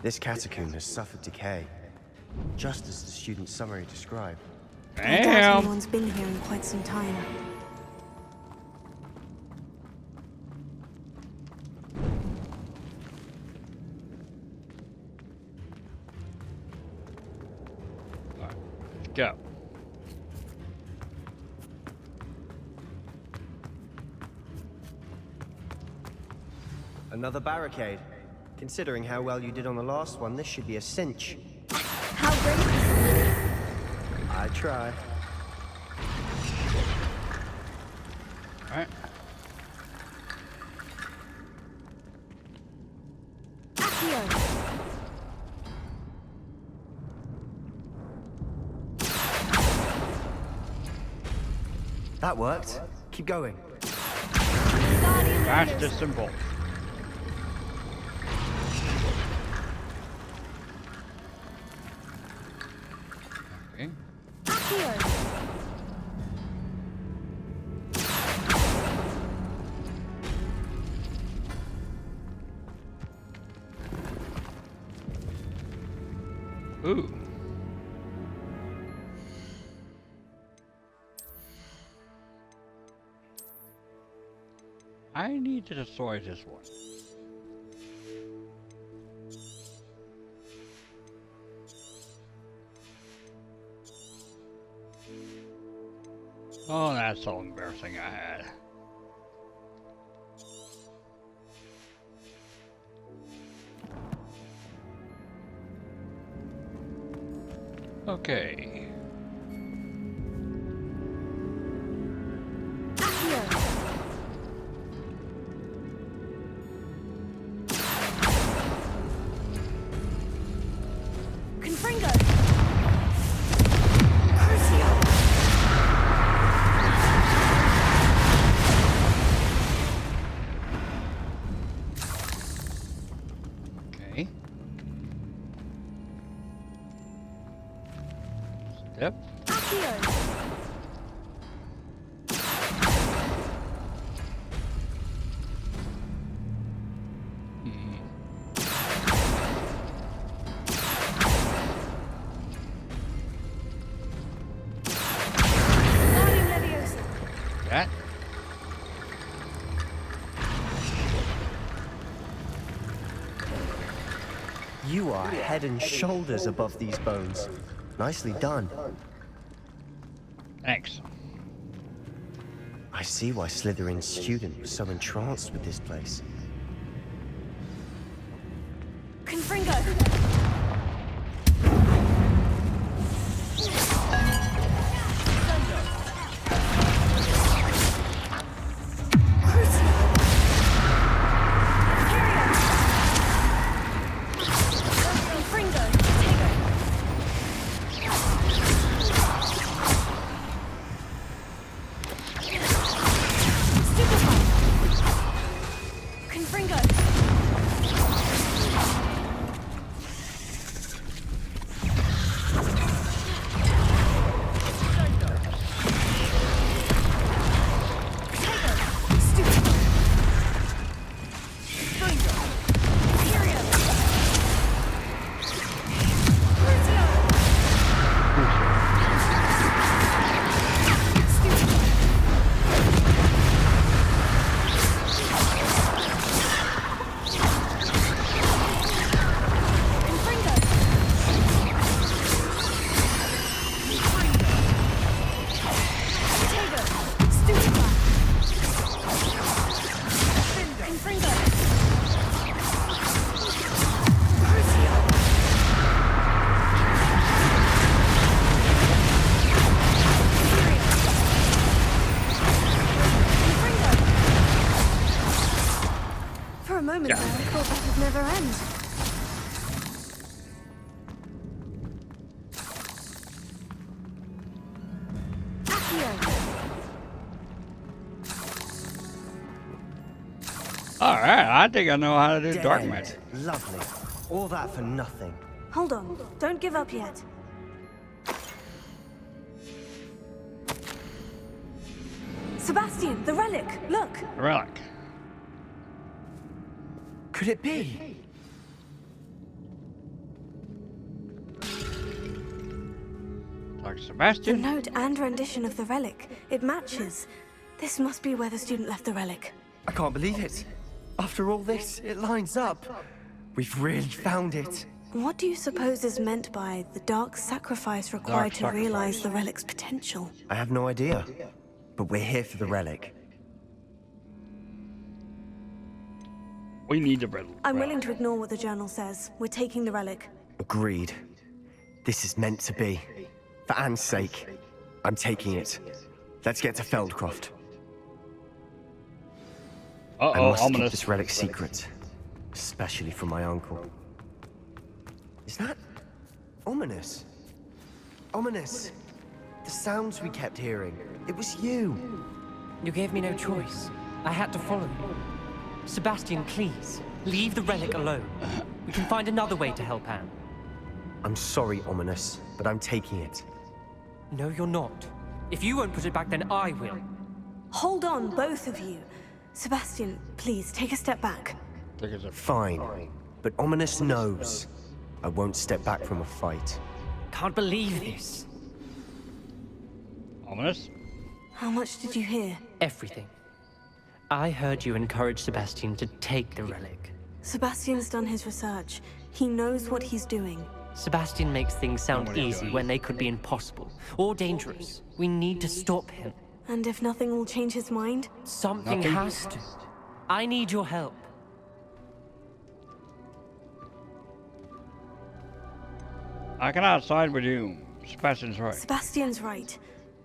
This catacomb has suffered decay, just as the student's summary described. I doubt anyone's been here in quite some time. Let's go. Another barricade. Considering how well you did on the last one, this should be a cinch. How great! I try. Alright. That worked. Keep going. That's just simple. Okay. Ooh. I need to destroy this one. Oh, that's so embarrassing I had. Okay. Okay. Step. That. You are head and shoulders above these bones. Nicely done. Thanks. I see why Slytherin's student was so entranced with this place. Confringo! moment, I thought that would never end. Alright, I think I know how to do dark magic. Lovely. All that for nothing. Hold on. Don't give up yet. Sebastian, the relic! Look! The relic. Could it be? Like The Sebastian? note and rendition of the relic. It matches. This must be where the student left the relic. I can't believe it. After all this, it lines up. We've really found it. What do you suppose is meant by the dark sacrifice required to realize the relic's potential? I have no idea. But we're here for the relic. We need the relic. I'm willing to ignore what the journal says. We're taking the relic. Agreed. This is meant to be. For Anne's sake, I'm taking it. Let's get to Feldcroft. I must keep this relic secret, especially from my uncle. Is that ominous? Ominous. The sounds we kept hearing. It was you. You gave me no choice. I had to follow you. Sebastian, please, leave the relic alone. We can find another way to help Anne. I'm sorry, Ominous, but I'm taking it. No, you're not. If you won't put it back, then I will. Hold on, both of you. Sebastian, please, take a step back. Fine, but Ominous knows I won't step back from a fight. Can't believe this. Ominous? How much did you hear? Everything. I heard you encourage Sebastian to take the relic. Sebastian's done his research. He knows what he's doing. Sebastian makes things sound easy when they could be impossible or dangerous. We need to stop him. And if nothing will change his mind? Something has to. I need your help. I cannot side with you. Sebastian's right. Sebastian's right.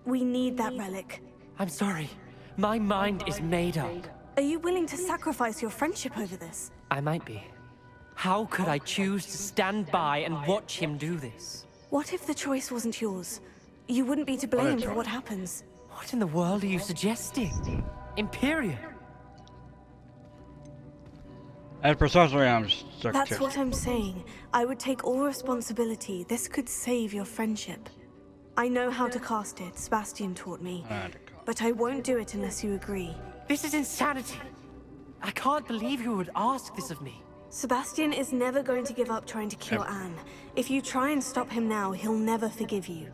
We need that relic. I'm sorry. My mind is made up. Are you willing to sacrifice your friendship over this? I might be. How could I choose to stand by and watch him do this? What if the choice wasn't yours? You wouldn't be to blame for what happens. What in the world are you suggesting? Imperium? That's precisely what I'm stuck to. That's what I'm saying. I would take all responsibility. This could save your friendship. I know how to cast it. Sebastian taught me. But I won't do it unless you agree. This is insanity. I can't believe you would ask this of me. Sebastian is never going to give up trying to cure Anne. If you try and stop him now, he'll never forgive you.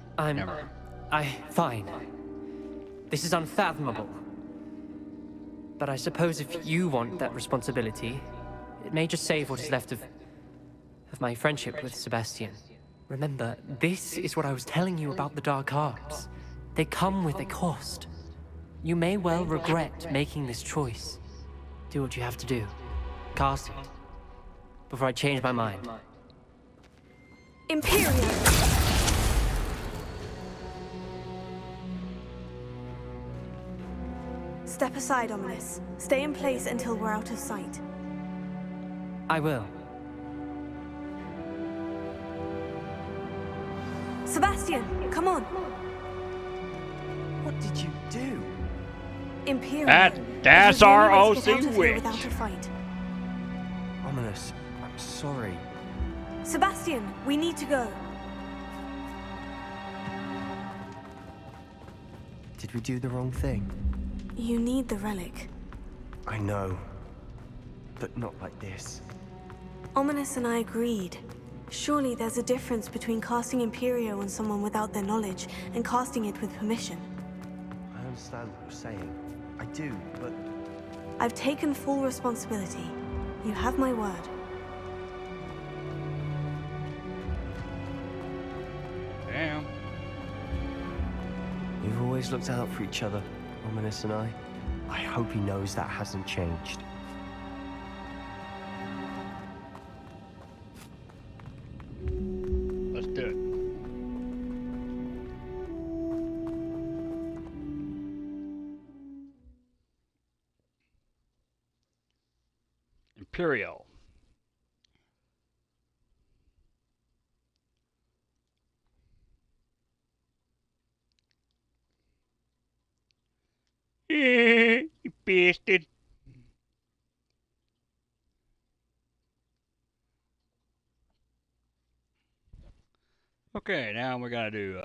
Fine. This is unfathomable. But I suppose if you want that responsibility, it may just save what is left of my friendship with Sebastian. Remember, this is what I was telling you about the Dark Arts. They come with a cost. You may well regret making this choice. Do what you have to do. Cast it. Before I change my mind. Imperium! Step aside, Ominous. Stay in place until we're out of sight. I will. Sebastian, come on! What did you do? Imperium. That's our OC witch. witch. Without a fight. Ominous, I'm sorry. Sebastian, we need to go. Did we do the wrong thing? You need the relic. I know. But not like this. Ominous and I agreed. Surely there's a difference between casting Imperio on someone without their knowledge and casting it with permission. I understand what you're saying. I do, but... I've taken full responsibility. You have my word. Damn. We've always looked out for each other, Ominous and I. I hope he knows that hasn't changed. Let's do it. Imperial. You bastard. Okay, now we're gonna do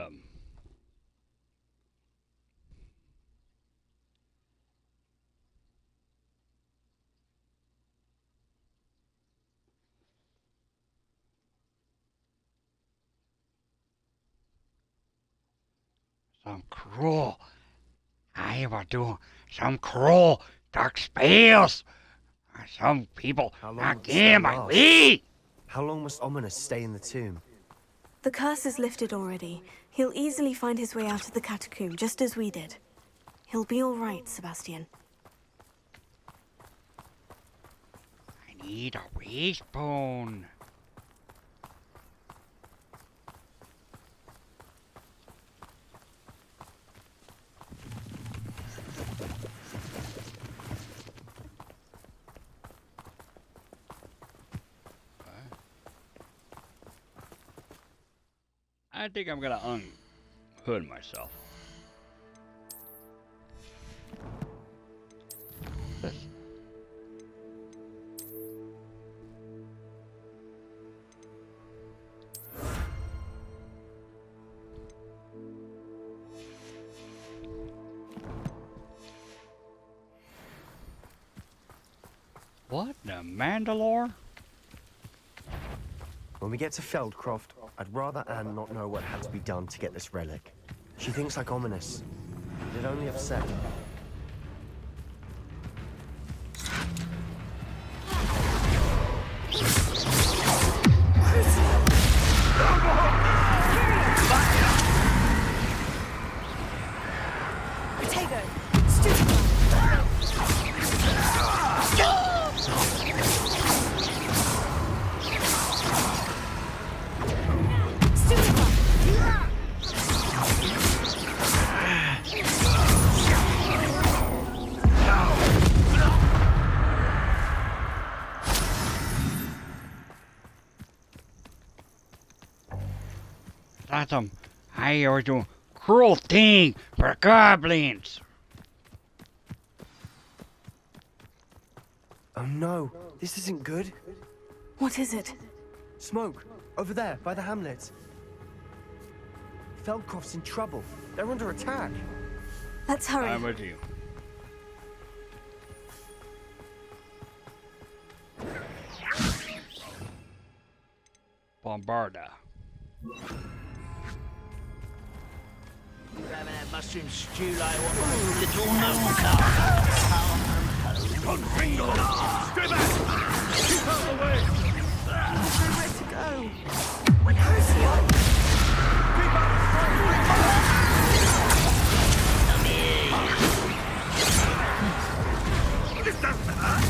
some cruel. I will do some cruel dark spells. Some people again my way. How long must Ominous stay in the tomb? The curse is lifted already. He'll easily find his way out of the catacomb, just as we did. He'll be all right, Sebastian. I need a wee spoon. I think I'm gonna unhood myself. What the Mandalore? When we get to Feldcroft, I'd rather Anne not know what had to be done to get this relic. She thinks like Ominous. It'd only upset her. Some I always do cruel thing for goblins. Oh no, this isn't good. What is it? Smoke, over there, by the hamlet. Feldcroft's in trouble. They're under attack. Let's hurry. I'm with you. Bombarda. You having that mushroom stew like what little gnome Confringo! Stay back! Keep out of the way! Where to go? Where is he? Keep out of the way! This doesn't hurt!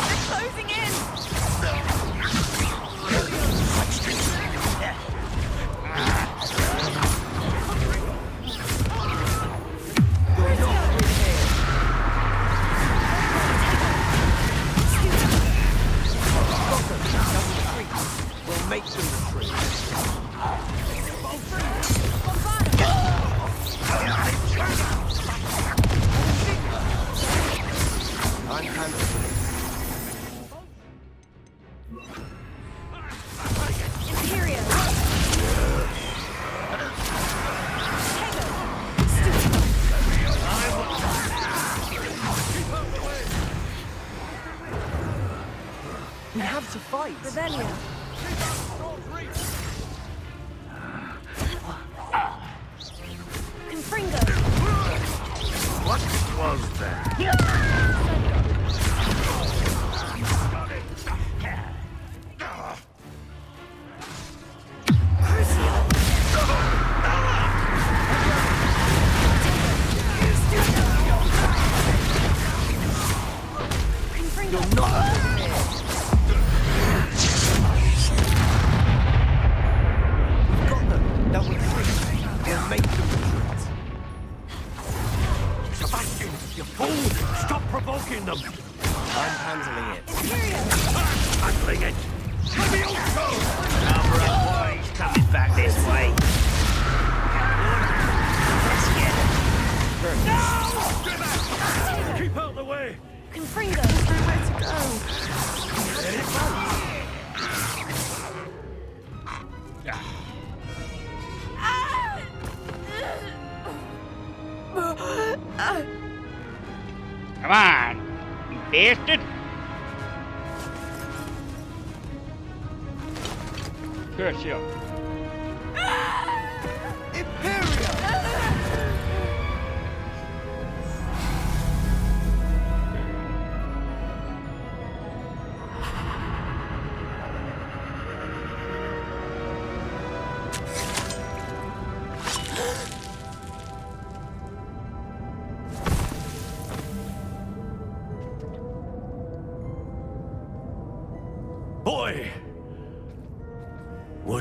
They're closing in! Make them retreat. I'm handling it. Imperial. We have to fight. Rebellion. Confringo. What was that? You're not We've got them. That will retreat. We'll make them retreat. Sebastian, you fool! Stop provoking them! I'm handling it. Handling it! Levioso! number of boys coming back this way. Let's get it. No! Keep out the way! Confringo. Where to go? Come on, you bastard! Curse you.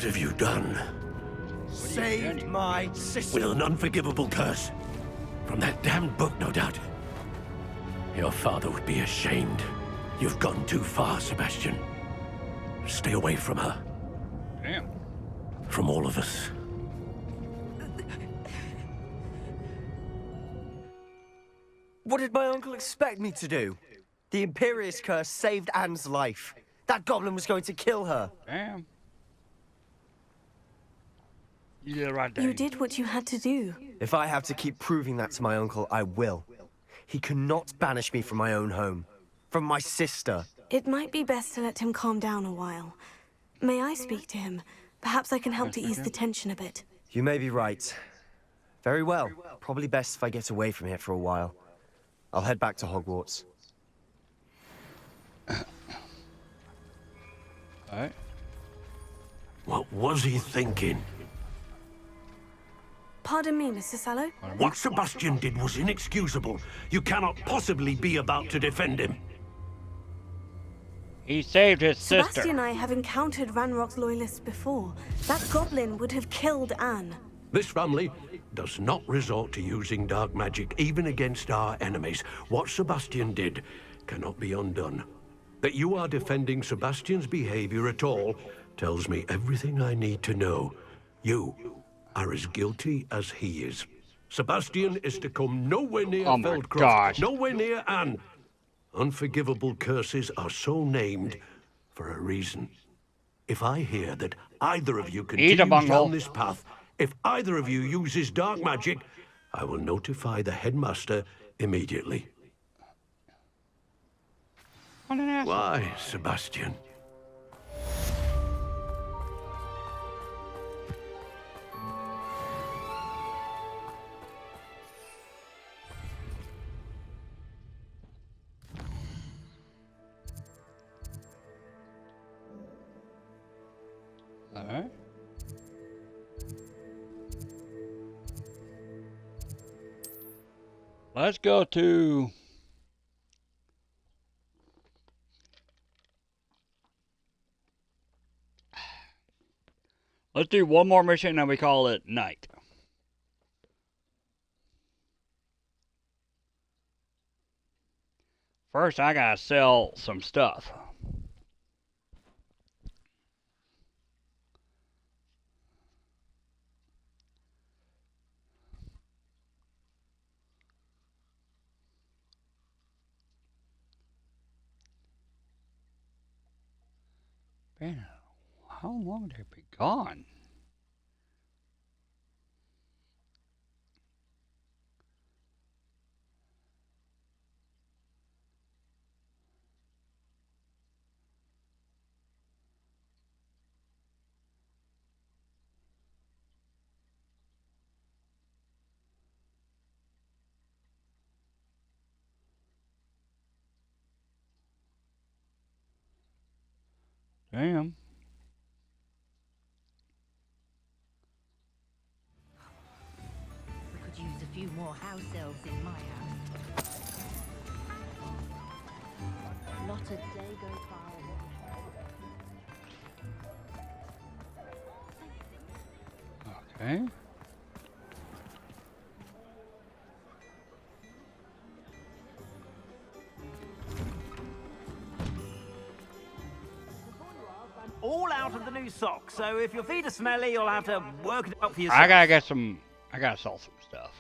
What have you done? Saved my sister. With an unforgivable curse. From that damned book, no doubt. Your father would be ashamed. You've gone too far, Sebastian. Stay away from her. Damn. From all of us. What did my uncle expect me to do? The Imperius curse saved Anne's life. That goblin was going to kill her. Damn. You did it right there. You did what you had to do. If I have to keep proving that to my uncle, I will. He cannot banish me from my own home. From my sister. It might be best to let him calm down a while. May I speak to him? Perhaps I can help to ease the tension a bit. You may be right. Very well. Probably best if I get away from here for a while. I'll head back to Hogwarts. Alright. What was he thinking? Pardon me, Mr. Sallow? What Sebastian did was inexcusable. You cannot possibly be about to defend him. He saved his sister. Sebastian and I have encountered Ranrock's loyalists before. That goblin would have killed Anne. This family does not resort to using dark magic even against our enemies. What Sebastian did cannot be undone. That you are defending Sebastian's behavior at all tells me everything I need to know. You are as guilty as he is. Sebastian is to come nowhere near Feldcroft, nowhere near Anne. Unforgivable curses are so named for a reason. If I hear that either of you continues down this path, if either of you uses dark magic, I will notify the headmaster immediately. Why, Sebastian? Alright. Let's go to... Let's do one more mission and we call it night. First, I gotta sell some stuff. Man, how long would they be gone? Damn. We could use a few more house elves in my house. Not a day goes by. Okay. All out of the new socks, so if your feet are smelly, you'll have to work it out for yourself. I gotta sell some stuff.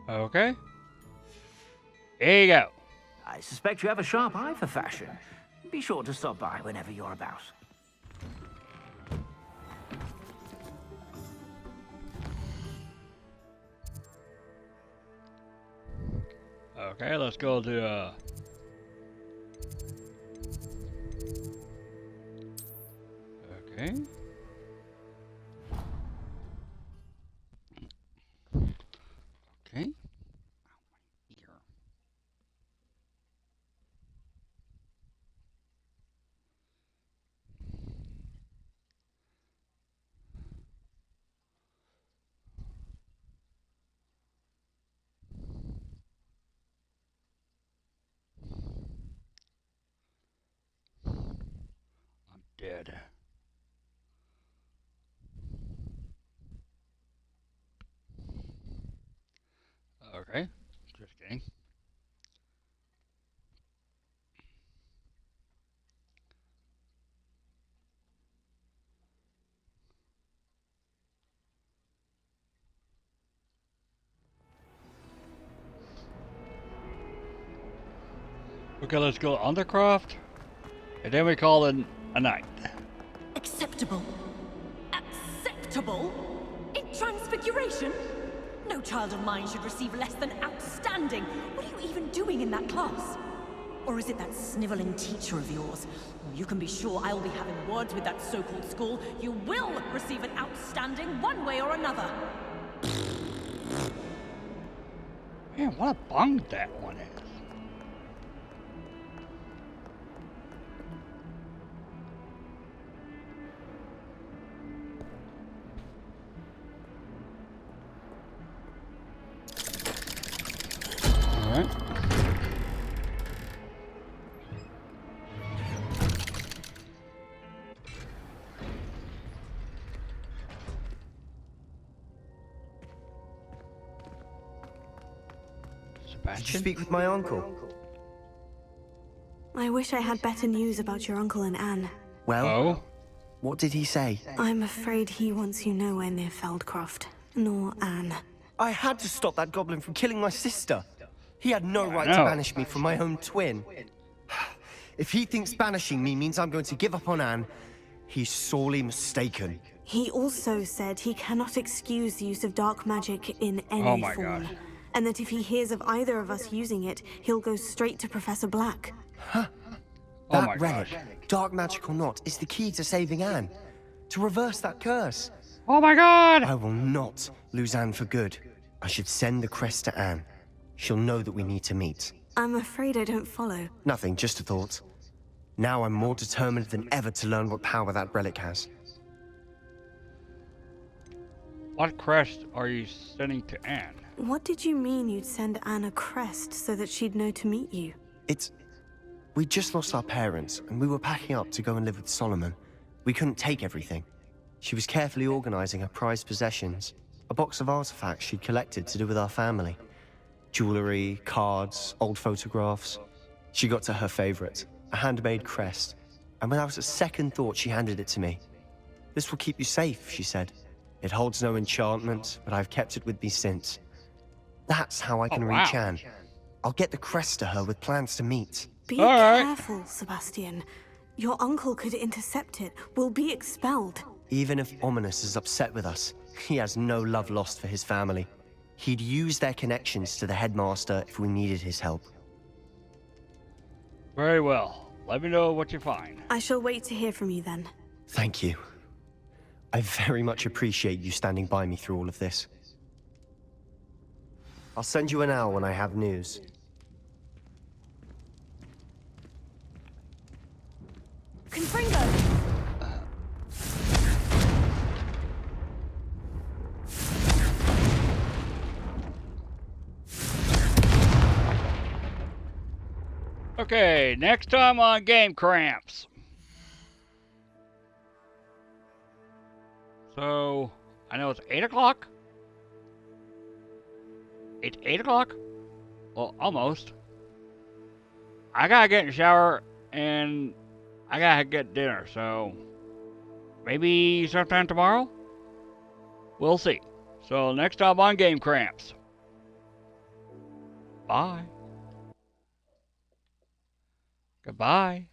Okay. Here you go. I suspect you have a sharp eye for fashion. Be sure to stop by whenever you're about. Okay, let's go to okay. Okay. I'm dead. Okay, just kidding. Okay, let's go Undercroft, and then we call it a night. Acceptable. Acceptable? In Transfiguration? No child of mine should receive less than outstanding. What are you even doing in that class? Or is it that sniveling teacher of yours? You can be sure I'll be having words with that so-called school. You will receive an outstanding one way or another. Man, what a bung that one is. Alright. Did you speak with my uncle? I wish I had better news about your uncle and Anne. Well, what did he say? I'm afraid he wants you nowhere near Feldcroft, nor Anne. I had to stop that goblin from killing my sister. He had no right to banish me from my own twin. If he thinks banishing me means I'm going to give up on Anne, he's sorely mistaken. He also said he cannot excuse the use of dark magic in any form. God. And that if he hears of either of us using it, he'll go straight to Professor Black. Huh? Oh my That relic, dark magic or not, is the key to saving Anne. To reverse that curse. Oh my God! I will not lose Anne for good. I should send the crest to Anne. She'll know that we need to meet. I'm afraid I don't follow. Nothing, just a thought. Now I'm more determined than ever to learn what power that relic has. What crest are you sending to Anne? What did you mean you'd send Anne a crest so that she'd know to meet you? We just lost our parents, and we were packing up to go and live with Solomon. We couldn't take everything. She was carefully organizing her prized possessions, a box of artifacts she'd collected to do with our family. Jewelry, cards, old photographs. She got to her favorite, a handmade crest, and without a second thought she handed it to me. This will keep you safe, she said. It holds no enchantment, but I've kept it with me since. That's how I can reach Anne. I'll get the crest to her with plans to meet. Be careful, Sebastian. Your uncle could intercept it. We'll be expelled. Even if Ominous is upset with us, he has no love lost for his family. He'd use their connections to the headmaster if we needed his help. Very well. Let me know what you find. I shall wait to hear from you then. Thank you. I very much appreciate you standing by me through all of this. I'll send you an owl when I have news. Confringo! Okay, next time on Game Cramps. So, I know it's 8 o'clock. It's 8 o'clock. Well, almost. I gotta get in the shower and I gotta get dinner, so maybe sometime tomorrow? We'll see. So, next time on Game Cramps. Bye. Goodbye.